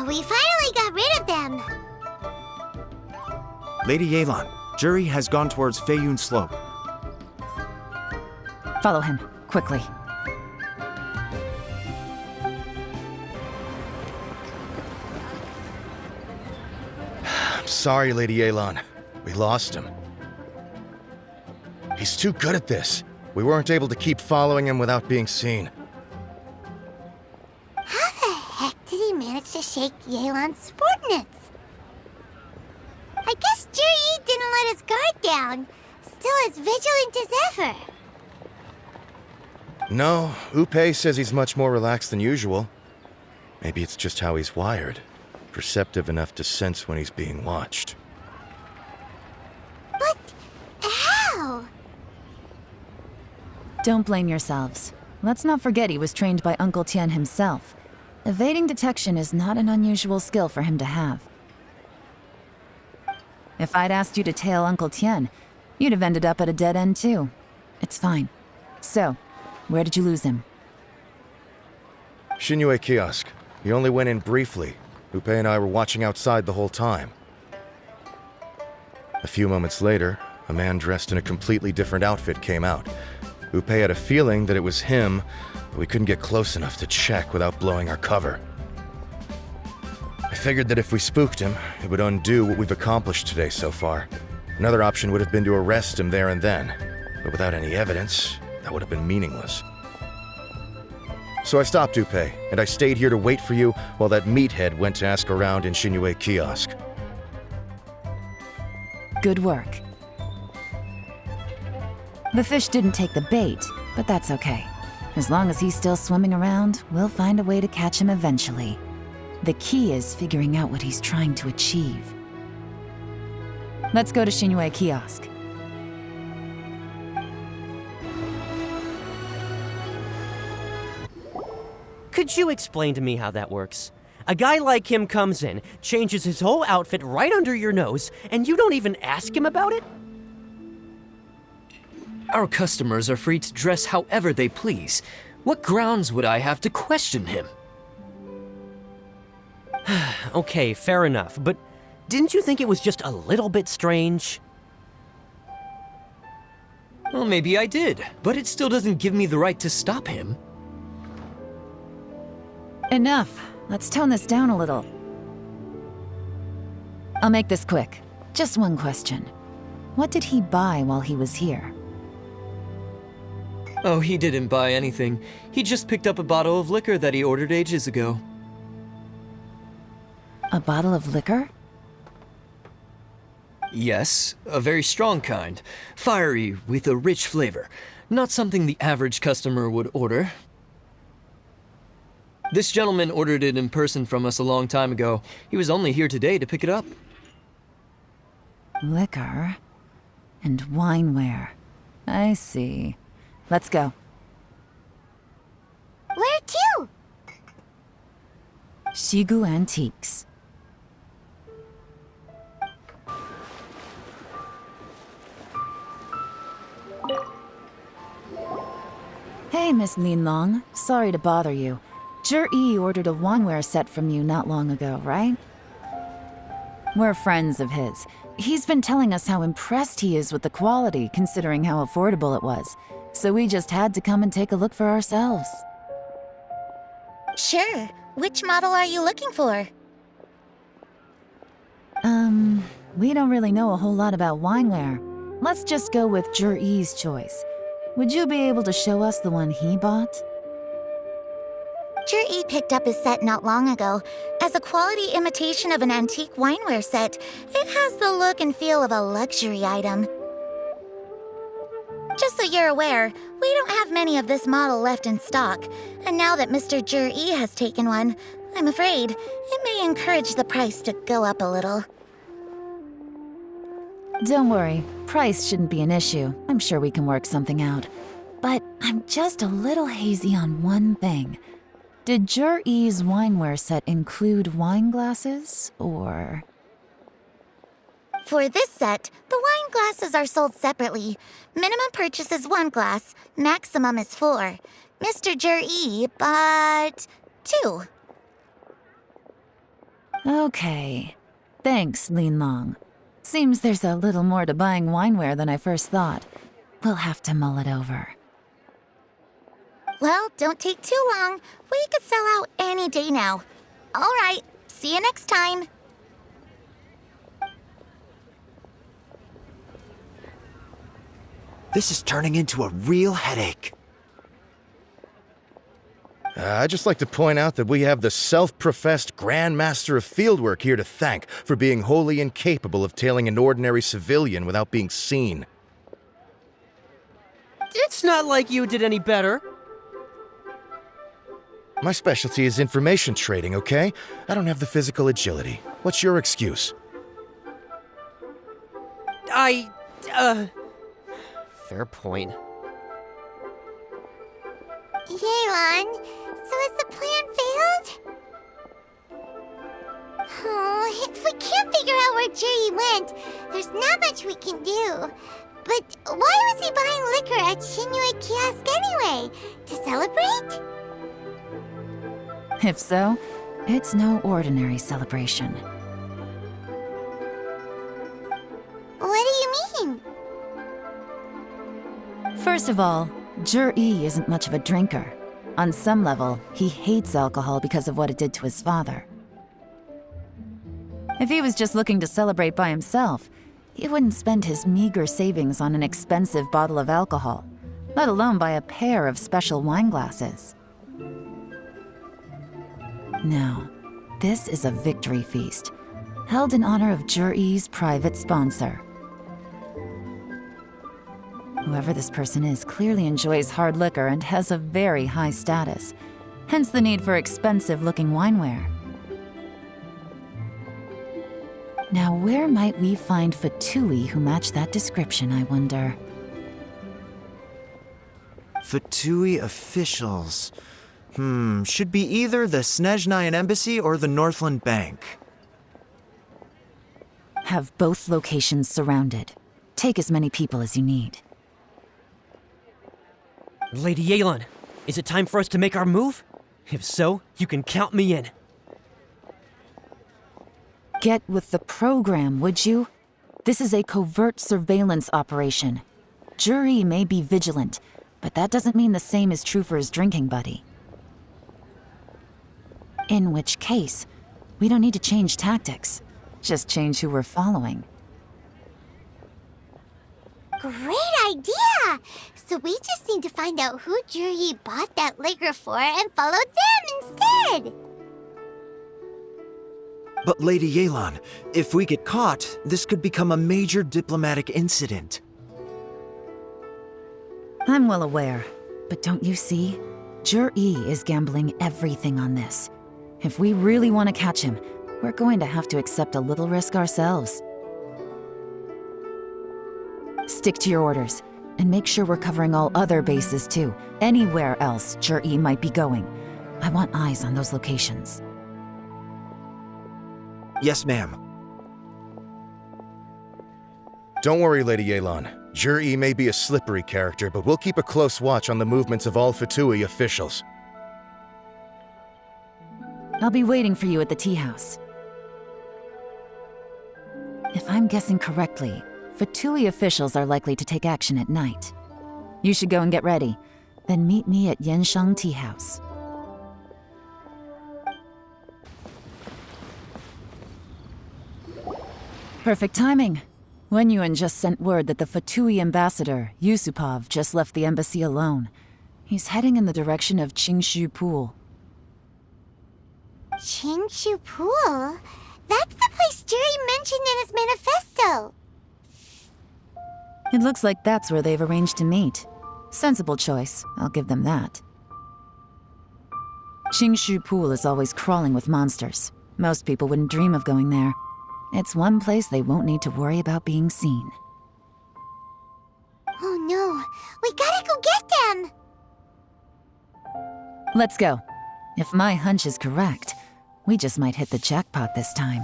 We finally got rid of them! Lady Yelan, Zhi has gone towards Feiyun Slope. Follow him, quickly. I'm sorry, Lady Yelan. We lost him. He's too good at this. We weren't able to keep following him without being seen. How the heck did he manage to shake Yelan's subordinates? I guess Zhi didn't let his guard down. Still as vigilant as ever. No, Upe says he's much more relaxed than usual. Maybe it's just how he's wired. Perceptive enough to sense when he's being watched. But how? Don't blame yourselves. Let's not forget he was trained by Uncle Tian himself. Evading detection is not an unusual skill for him to have. If I'd asked you to tail Uncle Tian, you'd have ended up at a dead end too. It's fine. So, where did you lose him? Xinyue kiosk. He only went in briefly. Upe and I were watching outside the whole time. A few moments later, a man dressed in a completely different outfit came out. Upe had a feeling that it was him, but we couldn't get close enough to check without blowing our cover. I figured that if we spooked him, it would undo what we've accomplished today so far. Another option would have been to arrest him there and then, but without any evidence, that would have been meaningless. So I stopped Upe, and I stayed here to wait for you while that meathead went to ask around in Xinyue kiosk. Good work. The fish didn't take the bait, but that's okay. As long as he's still swimming around, we'll find a way to catch him eventually. The key is figuring out what he's trying to achieve. Let's go to Xinyue kiosk. Could you explain to me how that works? A guy like him comes in, changes his whole outfit right under your nose, and you don't even ask him about it? Our customers are free to dress however they please. What grounds would I have to question him? Okay, fair enough, but didn't you think it was just a little bit strange? Well, maybe I did, but it still doesn't give me the right to stop him. Enough. Let's tone this down a little. I'll make this quick. Just one question. What did he buy while he was here? Oh, he didn't buy anything. He just picked up a bottle of liquor that he ordered ages ago. A bottle of liquor? Yes, a very strong kind. Fiery, with a rich flavor. Not something the average customer would order. This gentleman ordered it in person from us a long time ago. He was only here today to pick it up. Liquor and wineware. I see. Let's go. Where to? Shigu Antiques. Hey, Miss Linlong. Sorry to bother you. Zhi ordered a wineware set from you not long ago, right? We're friends of his. He's been telling us how impressed he is with the quality, considering how affordable it was. So we just had to come and take a look for ourselves. Sure. Which model are you looking for? We don't really know a whole lot about wineware. Let's just go with Zhi's choice. Would you be able to show us the one he bought? Zhi picked up his set not long ago. As a quality imitation of an antique wineware set, it has the look and feel of a luxury item. Just so you're aware, we don't have many of this model left in stock, and now that Mr. Zhi has taken one, I'm afraid it may encourage the price to go up a little. Don't worry, price shouldn't be an issue. I'm sure we can work something out. But I'm just a little hazy on one thing. Did Zhi's wineware set include wine glasses, or...? For this set, the wine glasses are sold separately. Minimum purchase is 1 glass, maximum is 4. Mr. Zhi bought 2. Okay. Thanks, Linlong. Seems there's a little more to buying wineware than I first thought. We'll have to mull it over. Well, don't take too long. We could sell out any day now. All right, see you next time. This is turning into a real headache. I'd just like to point out that we have the self-professed Grand Master of Fieldwork here to thank for being wholly incapable of tailing an ordinary civilian without being seen. It's not like you did any better. My specialty is information trading, okay? I don't have the physical agility. What's your excuse? Fair point. Yelan, so has the plan failed? Oh, if we can't figure out where Jerry went, there's not much we can do. But why was he buying liquor at Shinue Kiosk anyway? To celebrate? If so, it's no ordinary celebration. What do you mean? First of all, Jur-E isn't much of a drinker. On some level, he hates alcohol because of what it did to his father. If he was just looking to celebrate by himself, he wouldn't spend his meager savings on an expensive bottle of alcohol, let alone buy a pair of special wine glasses. No, this is a victory feast, held in honor of Jur-E's private sponsor. Whoever this person is clearly enjoys hard liquor and has a very high status, hence the need for expensive-looking wineware. Now, where might we find Fatui who match that description, I wonder? Fatui officials. Should be either the Snezhnayan Embassy or the Northland Bank. Have both locations surrounded. Take as many people as you need. Lady Yelan, is it time for us to make our move? If so, you can count me in. Get with the program, would you? This is a covert surveillance operation. Jur-E may be vigilant, but that doesn't mean the same is true for his drinking buddy. In which case, we don't need to change tactics. Just change who we're following. Great idea! So we just need to find out who Jur-E bought that liquor for and follow them instead! But Lady Yelan, if we get caught, this could become a major diplomatic incident. I'm well aware, but don't you see? Jur-E is gambling everything on this. If we really want to catch him, we're going to have to accept a little risk ourselves. Stick to your orders, and make sure we're covering all other bases too. Anywhere else Jur-E might be going. I want eyes on those locations. Yes, ma'am. Don't worry, Lady Yelan. Jur-E may be a slippery character, but we'll keep a close watch on the movements of all Fatui officials. I'll be waiting for you at the tea house. If I'm guessing correctly, Fatui officials are likely to take action at night. You should go and get ready, then meet me at Yenshang Tea House. Perfect timing. Wenyuan just sent word that the Fatui ambassador, Yusupov, just left the embassy alone. He's heading in the direction of Qingshu Pool. Qingshu Pool? That's the place Jerry mentioned in his manifesto! It looks like that's where they've arranged to meet. Sensible choice, I'll give them that. Qingshu Pool is always crawling with monsters. Most people wouldn't dream of going there. It's one place they won't need to worry about being seen. Oh no, we gotta go get them! Let's go. If my hunch is correct, we just might hit the jackpot this time.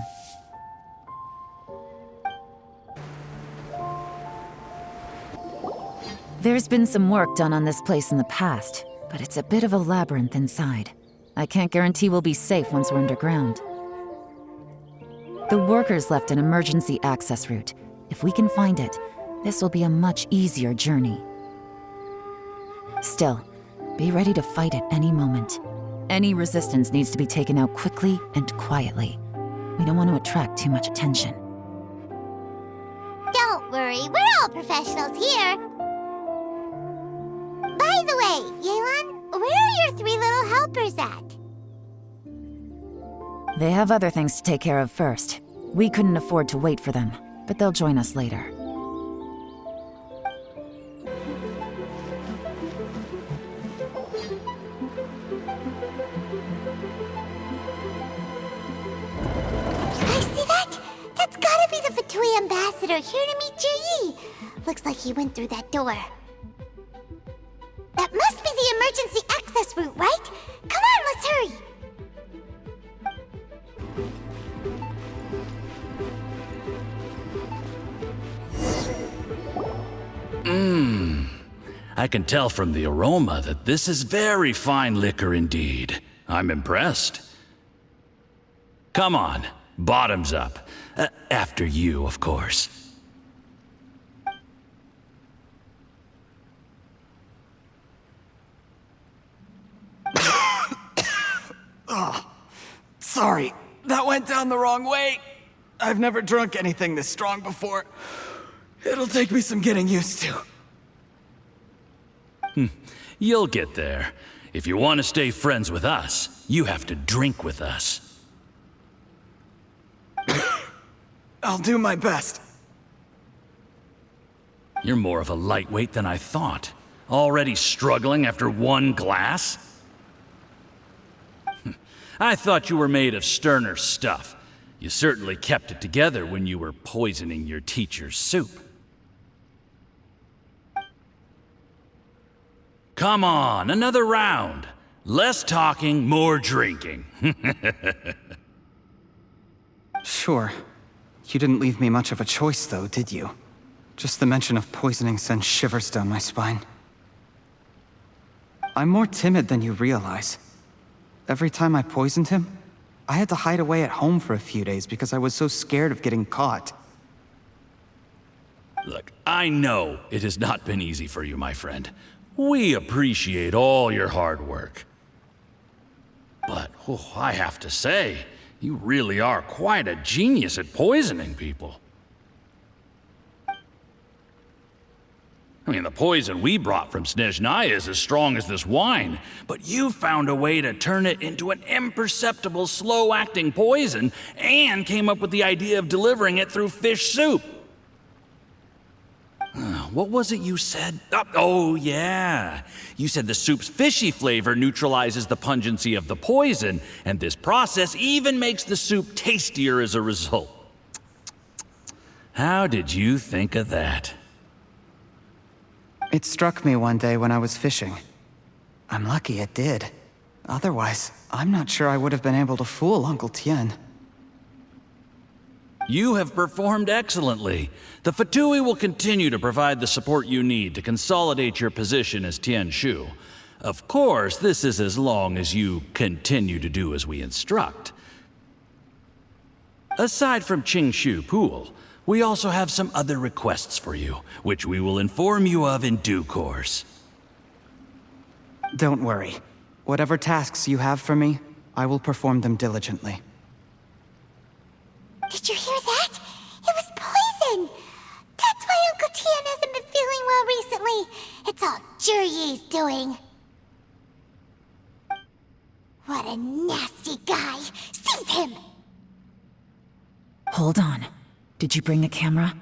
There's been some work done on this place in the past, but it's a bit of a labyrinth inside. I can't guarantee we'll be safe once we're underground. The workers left an emergency access route. If we can find it, this will be a much easier journey. Still, be ready to fight at any moment. Any resistance needs to be taken out quickly and quietly. We don't want to attract too much attention. Don't worry, we're all professionals here. By the way, Yelan, where are your 3 little helpers at? They have other things to take care of first. We couldn't afford to wait for them, but they'll join us later. here to meet Ji. Looks like he went through that door. That must be the emergency access route, right? Come on, let's hurry. I can tell from the aroma that this is very fine liquor indeed. I'm impressed. Come on, bottoms up. After you, of course. Oh, sorry. That went down the wrong way. I've never drunk anything this strong before. It'll take me some getting used to. You'll get there. If you want to stay friends with us, you have to drink with us. I'll do my best. You're more of a lightweight than I thought. Already struggling after one glass? I thought you were made of sterner stuff. You certainly kept it together when you were poisoning your teacher's soup. Come on, another round. Less talking, more drinking. Sure. You didn't leave me much of a choice, though, did you? Just the mention of poisoning sends shivers down my spine. I'm more timid than you realize. Every time I poisoned him, I had to hide away at home for a few days because I was so scared of getting caught. Look, I know it has not been easy for you, my friend. We appreciate all your hard work. But, I have to say, you really are quite a genius at poisoning people. I mean, the poison we brought from Snezhnaya is as strong as this wine, but you found a way to turn it into an imperceptible, slow-acting poison and came up with the idea of delivering it through fish soup. What was it you said? Oh, yeah. You said the soup's fishy flavor neutralizes the pungency of the poison, and this process even makes the soup tastier as a result. How did you think of that? It struck me one day when I was fishing. I'm lucky it did. Otherwise, I'm not sure I would have been able to fool Uncle Tian. You have performed excellently. The Fatui will continue to provide the support you need to consolidate your position as Tianshu. Of course, this is as long as you continue to do as we instruct. Aside from Qingshu Pool, we also have some other requests for you, which we will inform you of in due course. Don't worry. Whatever tasks you have for me, I will perform them diligently. Did you hear that? It was poison! That's why Uncle Tian hasn't been feeling well recently. It's all Jurye's doing. What a nasty guy! Seize him! Hold on. Did you bring a camera?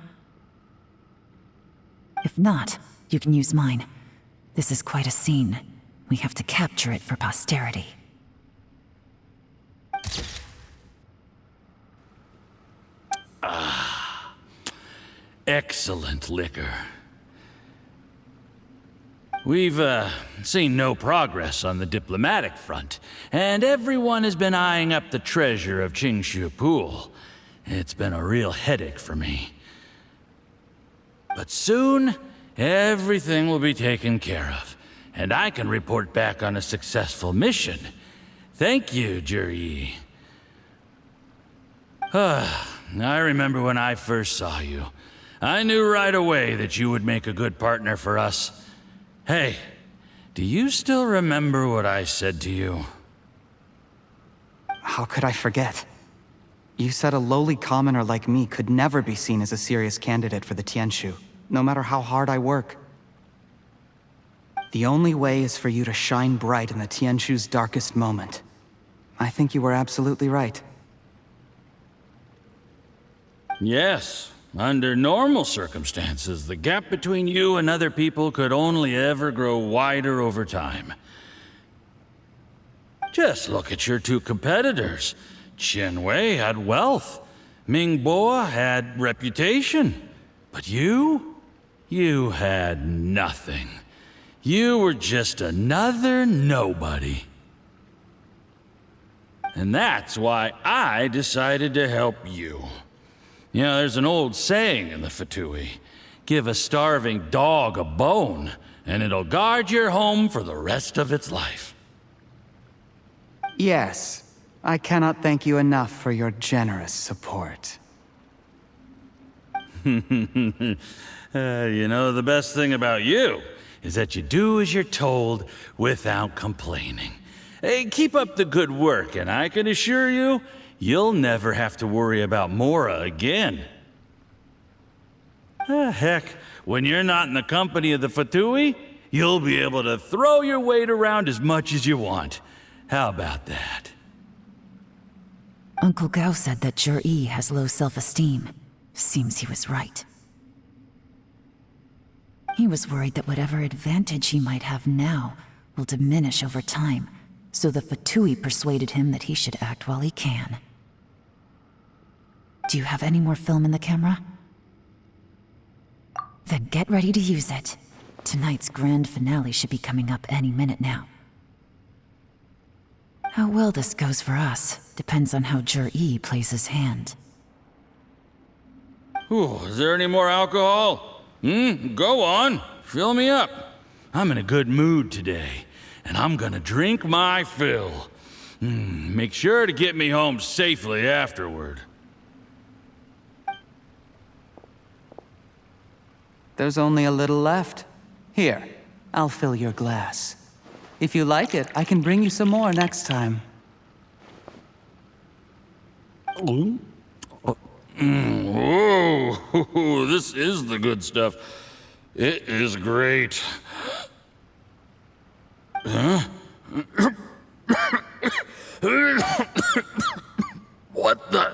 If not, you can use mine. This is quite a scene. We have to capture it for posterity. Excellent liquor. We've seen no progress on the diplomatic front, and everyone has been eyeing up the treasure of Qingshu Pool. It's been a real headache for me. But soon, everything will be taken care of, and I can report back on a successful mission. Thank you, Juryi. I remember when I first saw you. I knew right away that you would make a good partner for us. Hey, do you still remember what I said to you? How could I forget? You said a lowly commoner like me could never be seen as a serious candidate for the Tianshu, no matter how hard I work. The only way is for you to shine bright in the Tianshu's darkest moment. I think you were absolutely right. Yes. Under normal circumstances, the gap between you and other people could only ever grow wider over time. Just look at your two competitors. Qian Wei had wealth. Ming Boa had reputation. But you had nothing. You were just another nobody. And that's why I decided to help you. You know, there's an old saying in the Fatui, give a starving dog a bone, and it'll guard your home for the rest of its life. Yes, I cannot thank you enough for your generous support. You know, the best thing about you is that you do as you're told without complaining. Hey, keep up the good work, and I can assure you, you'll never have to worry about Mora again. Heck, when you're not in the company of the Fatui, you'll be able to throw your weight around as much as you want. How about that? Uncle Gao said that Jur-E has low self-esteem. Seems he was right. He was worried that whatever advantage he might have now will diminish over time, so the Fatui persuaded him that he should act while he can. Do you have any more film in the camera? Then get ready to use it. Tonight's grand finale should be coming up any minute now. How well this goes for us depends on how Jur-E plays his hand. Ooh, is there any more alcohol? Go on, fill me up. I'm in a good mood today, and I'm gonna drink my fill. Make sure to get me home safely afterward. There's only a little left. Here, I'll fill your glass. If you like it, I can bring you some more next time. Whoa, this is the good stuff. It is great. Huh? What the?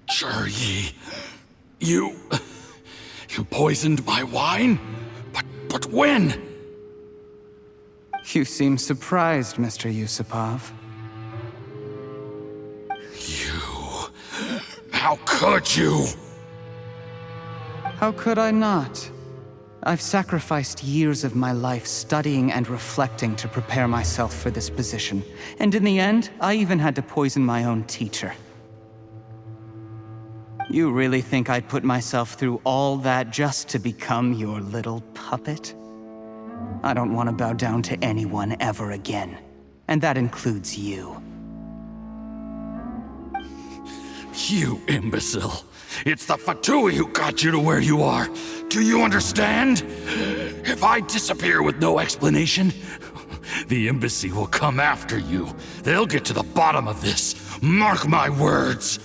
Jur-E, you poisoned my wine? But when? You seem surprised, Mr. Yusupov. How could you? How could I not? I've sacrificed years of my life studying and reflecting to prepare myself for this position. And in the end, I even had to poison my own teacher. You really think I'd put myself through all that just to become your little puppet? I don't want to bow down to anyone ever again. And that includes you. You imbecile. It's the Fatui who got you to where you are. Do you understand? If I disappear with no explanation, the embassy will come after you. They'll get to the bottom of this. Mark my words.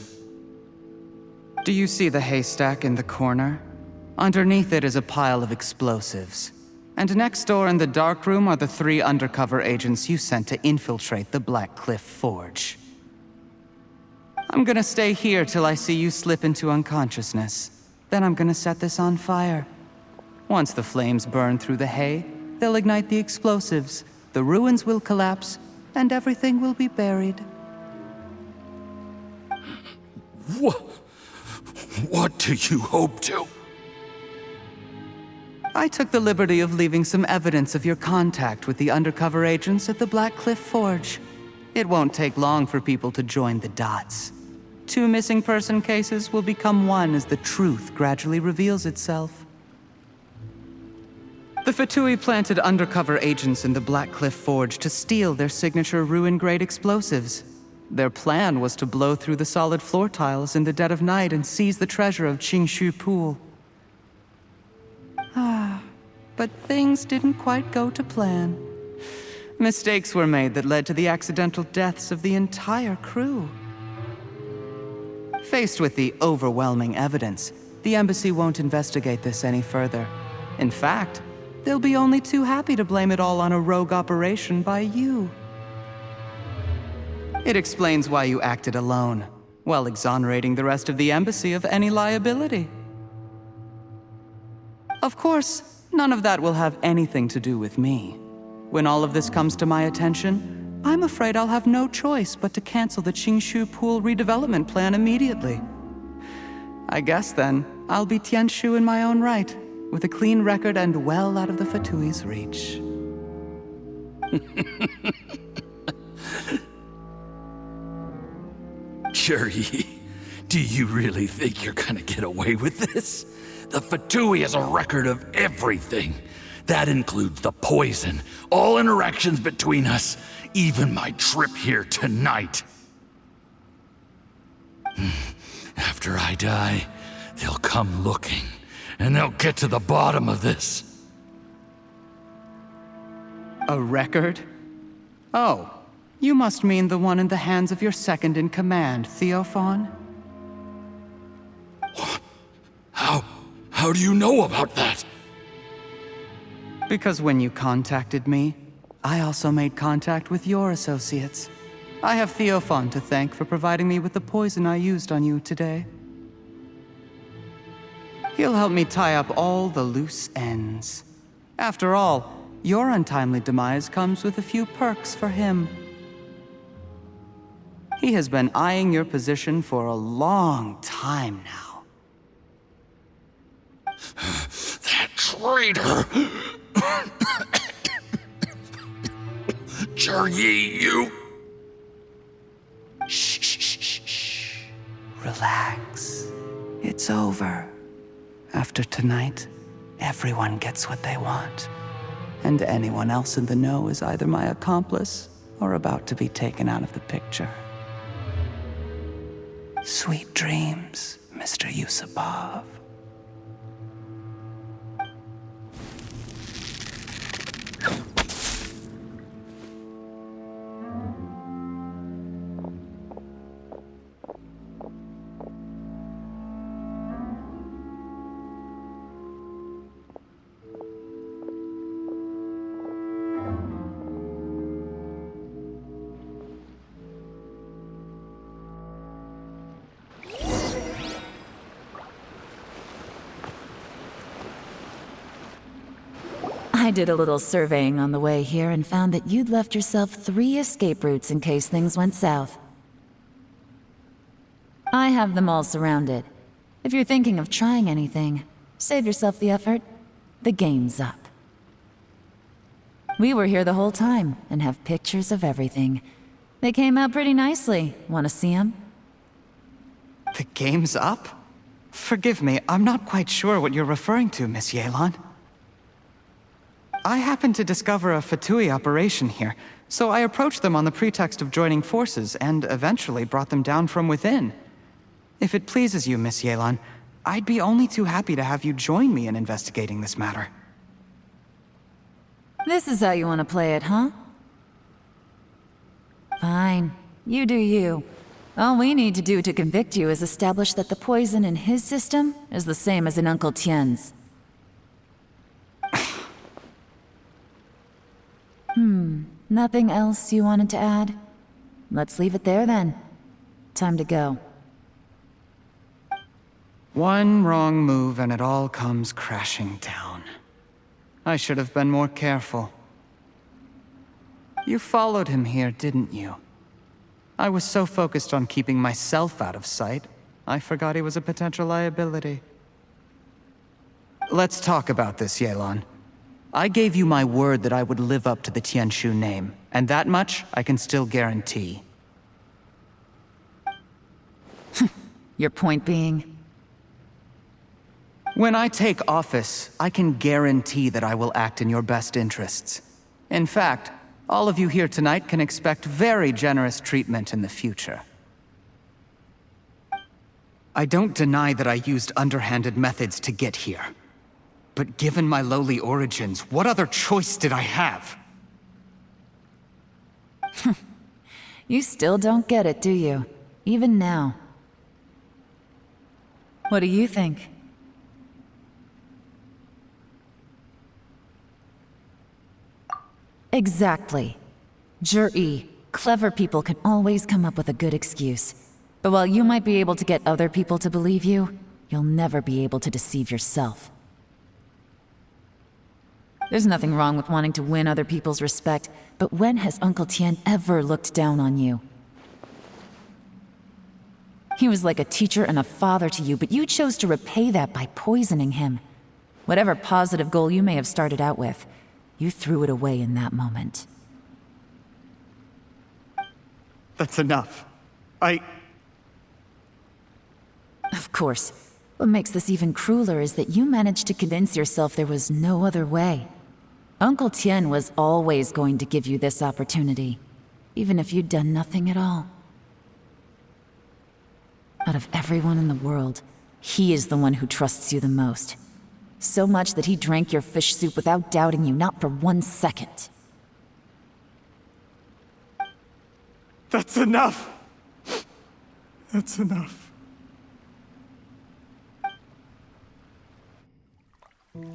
Do you see the haystack in the corner? Underneath it is a pile of explosives. And next door in the dark room are the 3 undercover agents you sent to infiltrate the Black Cliff Forge. I'm gonna stay here till I see you slip into unconsciousness. Then I'm gonna set this on fire. Once the flames burn through the hay, they'll ignite the explosives, the ruins will collapse, and everything will be buried. What do you hope to? I took the liberty of leaving some evidence of your contact with the undercover agents at the Black Cliff Forge. It won't take long for people to join the dots. 2 missing person cases will become one as the truth gradually reveals itself. The Fatui planted undercover agents in the Black Cliff Forge to steal their signature ruin-grade explosives. Their plan was to blow through the solid floor tiles in the dead of night and seize the treasure of Qingshu Pool. But things didn't quite go to plan. Mistakes were made that led to the accidental deaths of the entire crew. Faced with the overwhelming evidence, the embassy won't investigate this any further. In fact, they'll be only too happy to blame it all on a rogue operation by you. It explains why you acted alone, while exonerating the rest of the embassy of any liability. Of course, none of that will have anything to do with me. When all of this comes to my attention, I'm afraid I'll have no choice but to cancel the Qingshu Pool redevelopment plan immediately. I guess then, I'll be Tianshu in my own right, with a clean record and well out of the Fatui's reach. Juri, do you really think you're gonna get away with this? The Fatui has a record of everything. That includes the poison, all interactions between us, even my trip here tonight. After I die, they'll come looking, and they'll get to the bottom of this. A record? Oh, you must mean the one in the hands of your second-in-command, Theophan? What? How do you know about that? Because when you contacted me, I also made contact with your associates. I have Theophan to thank for providing me with the poison I used on you today. He'll help me tie up all the loose ends. After all, your untimely demise comes with a few perks for him. He has been eyeing your position for a long time now. That traitor! Juri, you... Shh. Relax. It's over. After tonight, everyone gets what they want. And anyone else in the know is either my accomplice or about to be taken out of the picture. Sweet dreams, Mr. Yusupov. I did a little surveying on the way here and found that you'd left yourself 3 escape routes in case things went south. I have them all surrounded. If you're thinking of trying anything, save yourself the effort. The game's up. We were here the whole time and have pictures of everything. They came out pretty nicely. Want to see them? The game's up? Forgive me, I'm not quite sure what you're referring to, Miss Yelan. I happened to discover a Fatui operation here, so I approached them on the pretext of joining forces and eventually brought them down from within. If it pleases you, Miss Yelan, I'd be only too happy to have you join me in investigating this matter. This is how you want to play it, huh? Fine. You do you. All we need to do to convict you is establish that the poison in his system is the same as in Uncle Tian's. Nothing else you wanted to add? Let's leave it there then. Time to go. One wrong move and it all comes crashing down. I should have been more careful. You followed him here, didn't you? I was so focused on keeping myself out of sight, I forgot he was a potential liability. Let's talk about this, Yelan. I gave you my word that I would live up to the Tianshu name, and that much I can still guarantee. Your point being? When I take office, I can guarantee that I will act in your best interests. In fact, all of you here tonight can expect very generous treatment in the future. I don't deny that I used underhanded methods to get here. But given my lowly origins, what other choice did I have? You still don't get it, do you? Even now. What do you think? Exactly. Juri, clever people can always come up with a good excuse. But while you might be able to get other people to believe you, you'll never be able to deceive yourself. There's nothing wrong with wanting to win other people's respect, but when has Uncle Tian ever looked down on you? He was like a teacher and a father to you, but you chose to repay that by poisoning him. Whatever positive goal you may have started out with, you threw it away in that moment. That's enough. Of course. What makes this even crueler is that you managed to convince yourself there was no other way. Uncle Tian was always going to give you this opportunity, even if you'd done nothing at all. Out of everyone in the world, he is the one who trusts you the most. So much that he drank your fish soup without doubting you, not for 1 second. That's enough! That's enough.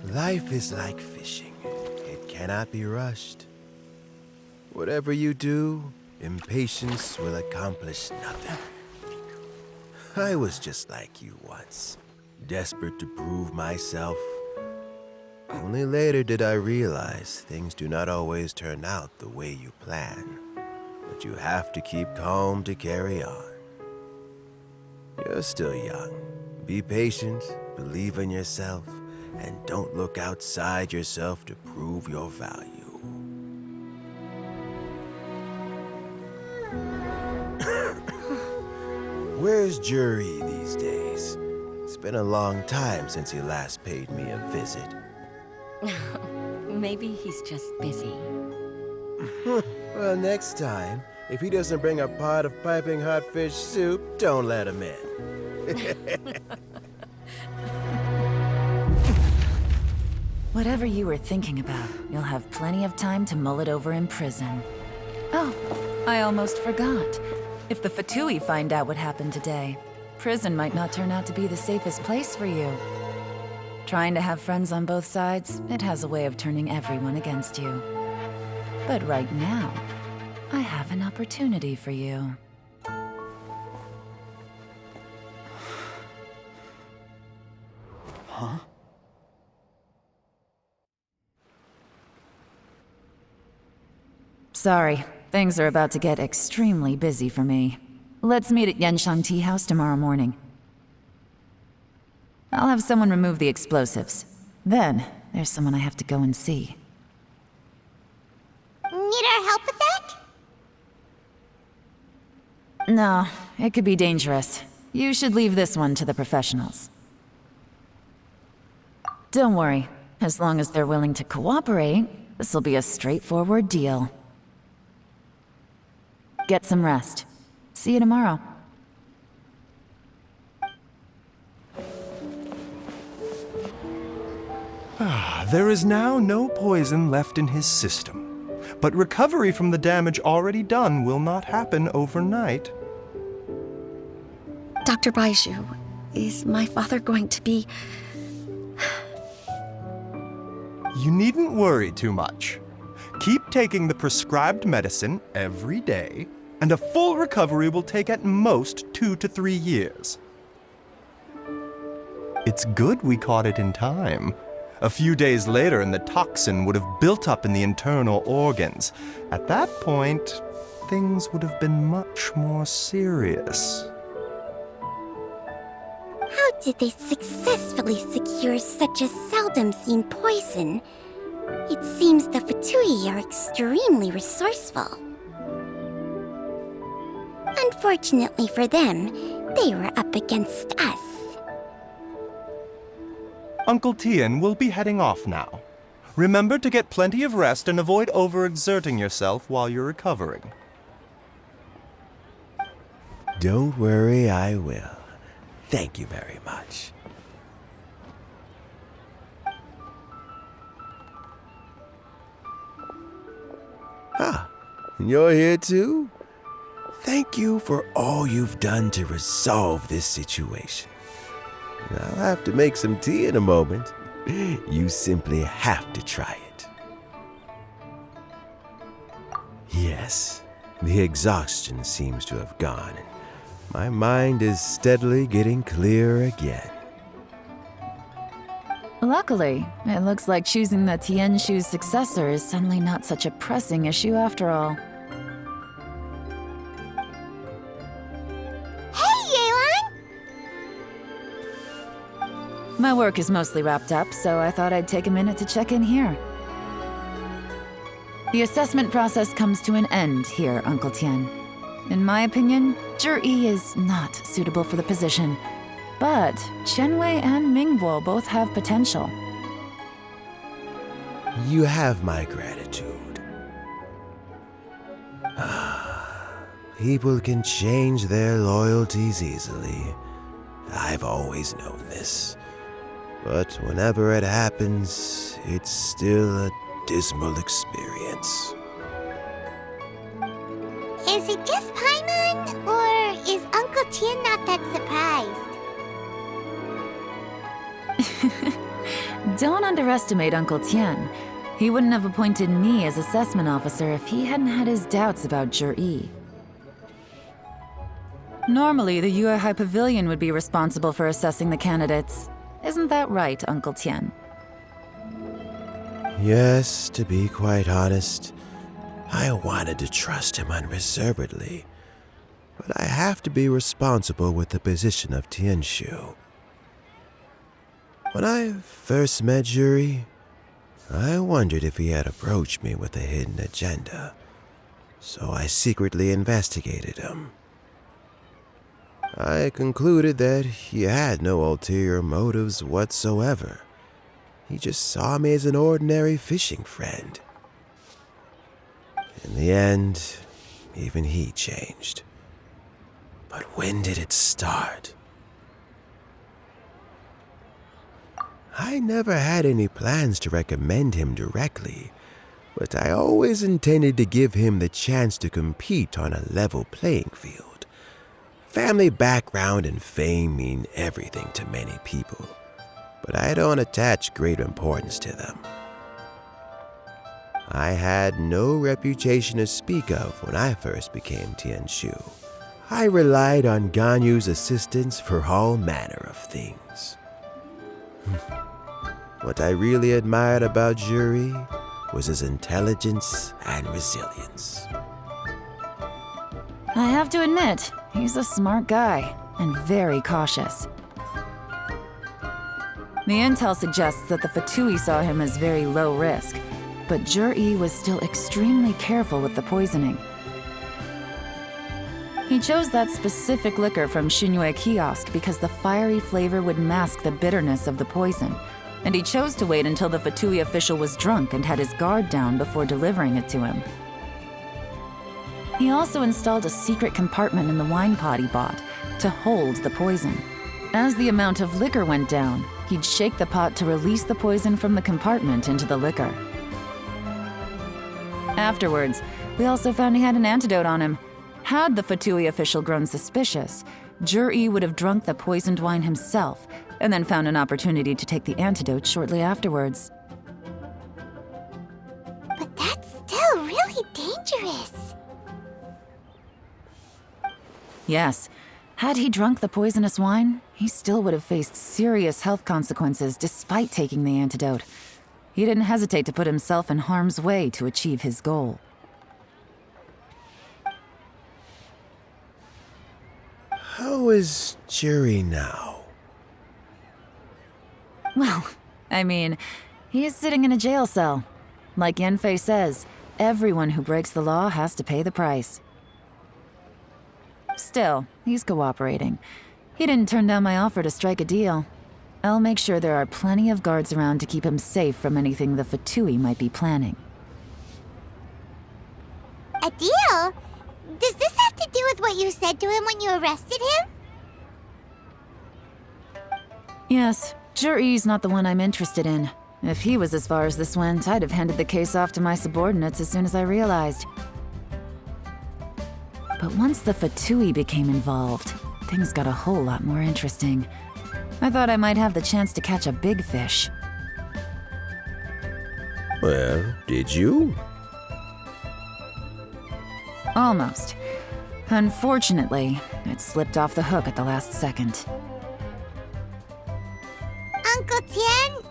Life is like fishing. It cannot be rushed. Whatever you do, impatience will accomplish nothing. I was just like you once, desperate to prove myself. Only later did I realize things do not always turn out the way you plan. But you have to keep calm to carry on. You're still young. Be patient, believe in yourself, and don't look outside yourself to prove your value. Where's Jury these days? It's been a long time since he last paid me a visit. Maybe he's just busy. Well, next time, if he doesn't bring a pot of piping hot fish soup, don't let him in. Whatever you were thinking about, you'll have plenty of time to mull it over in prison. Oh, I almost forgot. If the Fatui find out what happened today, prison might not turn out to be the safest place for you. Trying to have friends on both sides, it has a way of turning everyone against you. But right now, I have an opportunity for you. Huh? Sorry, things are about to get extremely busy for me. Let's meet at Yenshang Tea House tomorrow morning. I'll have someone remove the explosives. Then, there's someone I have to go and see. Need our help with that? No, it could be dangerous. You should leave this one to the professionals. Don't worry. As long as they're willing to cooperate, this'll be a straightforward deal. Get some rest. See you tomorrow. There is now no poison left in his system, but recovery from the damage already done will not happen overnight. Dr. Baishu, is my father going to be... You needn't worry too much. Keep taking the prescribed medicine every day, and a full recovery will take at most 2 to 3 years. It's good we caught it in time. A few days later, and the toxin would have built up in the internal organs. At that point, things would have been much more serious. How did they successfully secure such a seldom-seen poison? It seems the Fatui are extremely resourceful. Unfortunately for them, they were up against us. Uncle Tian will be heading off now. Remember to get plenty of rest and avoid overexerting yourself while you're recovering. Don't worry, I will. Thank you very much. Ah, you're here too? Thank you for all you've done to resolve this situation. I'll have to make some tea in a moment. You simply have to try it. Yes, the exhaustion seems to have gone. My mind is steadily getting clearer again. Luckily, it looks like choosing the Tianshu's successor is suddenly not such a pressing issue after all. Hey, Yelan! My work is mostly wrapped up, so I thought I'd take a minute to check in here. The assessment process comes to an end here, Uncle Tian. In my opinion, Zhi is not suitable for the position, but Qianwei and Mingbo both have potential. You have my gratitude. People can change their loyalties easily. I've always known this. But whenever it happens, it's still a dismal experience. Is it just Paimon, or is Uncle Tian not that surprised? Don't underestimate Uncle Tian. He wouldn't have appointed me as assessment officer if he hadn't had his doubts about Zhi. Normally, the Yuehai Pavilion would be responsible for assessing the candidates. Isn't that right, Uncle Tian? Yes, to be quite honest, I wanted to trust him unreservedly. But I have to be responsible with the position of Tianshu. When I first met Zhi, I wondered if he had approached me with a hidden agenda, so I secretly investigated him. I concluded that he had no ulterior motives whatsoever. He just saw me as an ordinary fishing friend. In the end, even he changed. But when did it start? I never had any plans to recommend him directly, but I always intended to give him the chance to compete on a level playing field. Family background and fame mean everything to many people, but I don't attach great importance to them. I had no reputation to speak of when I first became Tianshu. I relied on Ganyu's assistance for all manner of things. What I really admired about Zhi was his intelligence and resilience. I have to admit, he's a smart guy and very cautious. The intel suggests that the Fatui saw him as very low risk, but Zhi was still extremely careful with the poisoning. He chose that specific liquor from Xunyue kiosk because the fiery flavor would mask the bitterness of the poison, and he chose to wait until the Fatui official was drunk and had his guard down before delivering it to him. He also installed a secret compartment in the wine pot he bought to hold the poison. As the amount of liquor went down, he'd shake the pot to release the poison from the compartment into the liquor. Afterwards, we also found he had an antidote on him. Had the Fatui official grown suspicious, Zhi would have drunk the poisoned wine himself and then found an opportunity to take the antidote shortly afterwards. But that's still really dangerous. Yes, had he drunk the poisonous wine, he still would have faced serious health consequences despite taking the antidote. He didn't hesitate to put himself in harm's way to achieve his goal. How is Zhi now? Well, I mean, he is sitting in a jail cell. Like Yanfei says, everyone who breaks the law has to pay the price. Still, he's cooperating. He didn't turn down my offer to strike a deal. I'll make sure there are plenty of guards around to keep him safe from anything the Fatui might be planning. A deal? Does this have to do with what you said to him when you arrested him? Yes, Zhi's not the one I'm interested in. If he was as far as this went, I'd have handed the case off to my subordinates as soon as I realized. But once the Fatui became involved, things got a whole lot more interesting. I thought I might have the chance to catch a big fish. Well, did you? Almost. Unfortunately, it slipped off the hook at the last second. Uncle Tian,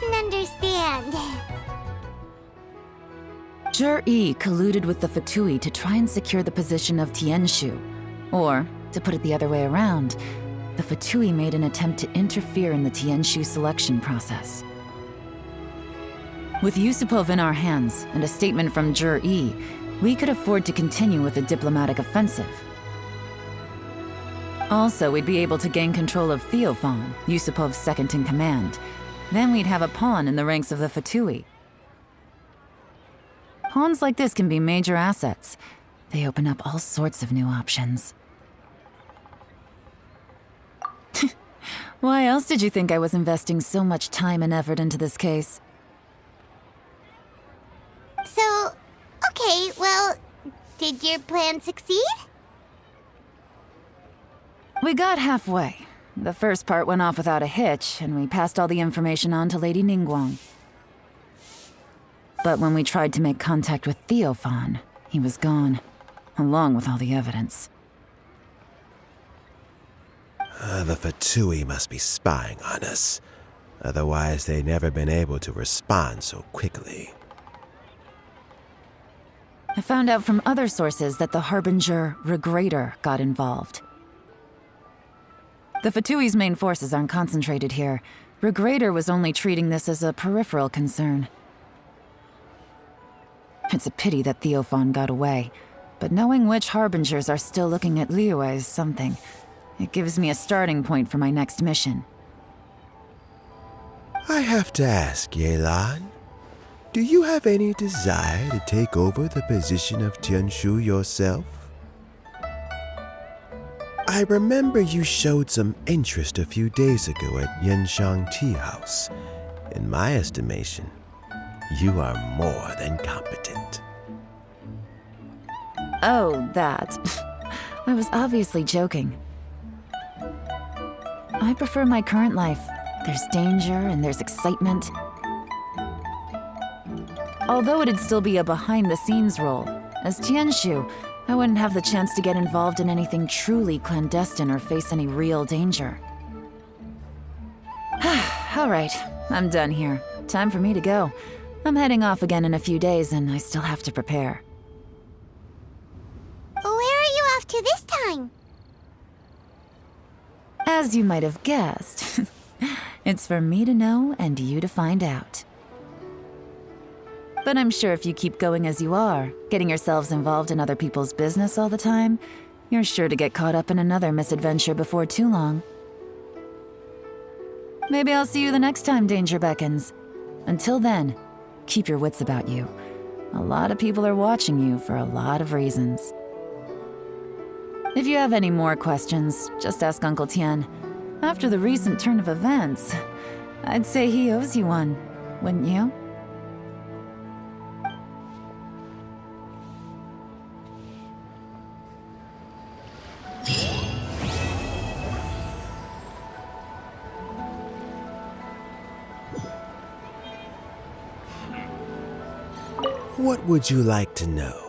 doesn't understand. Zhi colluded with the Fatui to try and secure the position of Tianshu. Or, to put it the other way around, the Fatui made an attempt to interfere in the Tianshu selection process. With Yusupov in our hands and a statement from Zhi, we could afford to continue with a diplomatic offensive. Also, we'd be able to gain control of Theophan, Yusupov's second-in-command. Then we'd have a pawn in the ranks of the Fatui. Pawns like this can be major assets. They open up all sorts of new options. Why else did you think I was investing so much time and effort into this case? So, okay, well, did your plan succeed? We got halfway. The first part went off without a hitch, and we passed all the information on to Lady Ningguang. But when we tried to make contact with Theophan, he was gone, along with all the evidence. The Fatui must be spying on us. Otherwise, they'd never been able to respond so quickly. I found out from other sources that the Harbinger Regrator got involved. The Fatui's main forces aren't concentrated here. Regrator was only treating this as a peripheral concern. It's a pity that Theophan got away, but knowing which Harbingers are still looking at Liyue is something. It gives me a starting point for my next mission. I have to ask, Yelan, do you have any desire to take over the position of Tianshu yourself? I remember you showed some interest a few days ago at Yenshang Tea House. In my estimation, you are more than competent. Oh, that. I was obviously joking. I prefer my current life. There's danger and there's excitement. Although it'd still be a behind-the-scenes role, as Tianshu, I wouldn't have the chance to get involved in anything truly clandestine or face any real danger. All right, I'm done here. Time for me to go. I'm heading off again in a few days, and I still have to prepare. Where are you off to this time? As you might have guessed, it's for me to know and you to find out. But I'm sure if you keep going as you are, getting yourselves involved in other people's business all the time, you're sure to get caught up in another misadventure before too long. Maybe I'll see you the next time danger beckons. Until then, keep your wits about you. A lot of people are watching you for a lot of reasons. If you have any more questions, just ask Uncle Tian. After the recent turn of events, I'd say he owes you one, wouldn't you? What would you like to know?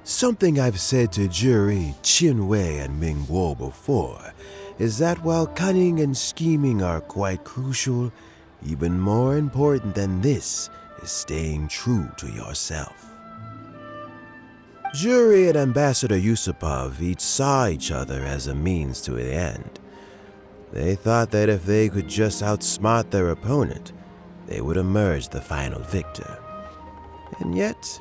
Something I've said to Jury, Qinwei, and Mingguo before is that while cunning and scheming are quite crucial, even more important than this is staying true to yourself. Jury and Ambassador Yusupov each saw each other as a means to an end. They thought that if they could just outsmart their opponent, they would emerge the final victor. And yet,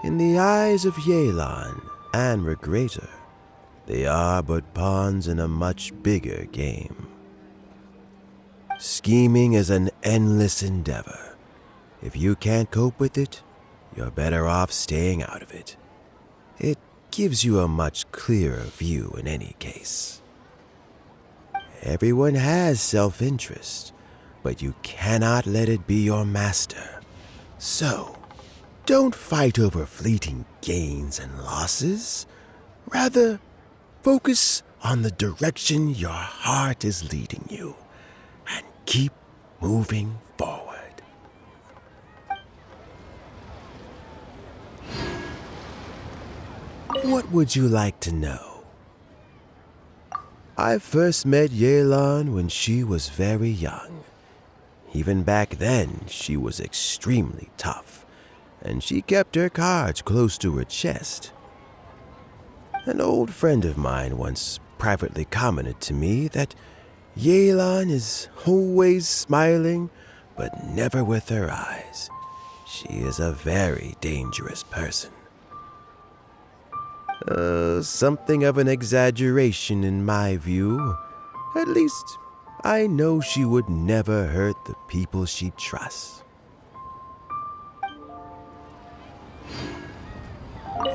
in the eyes of Yelan and Regrator, they are but pawns in a much bigger game. Scheming is an endless endeavor. If you can't cope with it, you're better off staying out of it. It gives you a much clearer view in any case. Everyone has self-interest, but you cannot let it be your master. So, don't fight over fleeting gains and losses. Rather, focus on the direction your heart is leading you, and keep moving forward. What would you like to know? I first met Yelan when she was very young. Even back then, she was extremely tough, and she kept her cards close to her chest. An old friend of mine once privately commented to me that Yelan is always smiling, but never with her eyes. She is a very dangerous person. Something of an exaggeration in my view. At least, I know she would never hurt the people she trusts.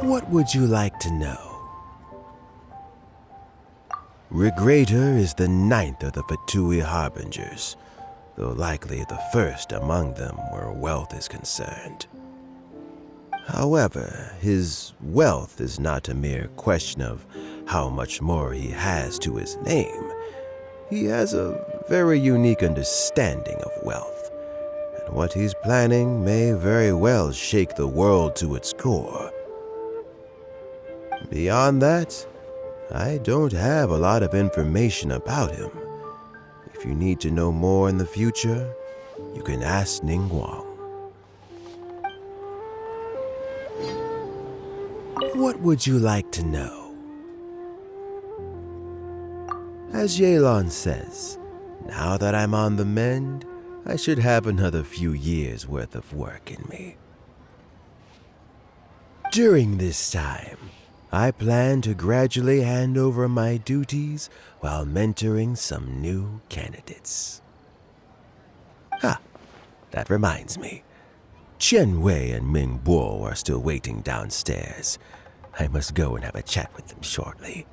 What would you like to know? Regrator is the 9th of the Fatui Harbingers, though likely the first among them where wealth is concerned. However, his wealth is not a mere question of how much more he has to his name. He has a very unique understanding of wealth, and what he's planning may very well shake the world to its core. Beyond that, I don't have a lot of information about him. If you need to know more in the future, you can ask Ningguang. What would you like to know? As Yelan says, now that I'm on the mend, I should have another few years' worth of work in me. During this time, I plan to gradually hand over my duties while mentoring some new candidates. That reminds me. Chen Wei and Ming Bo are still waiting downstairs. I must go and have a chat with them shortly.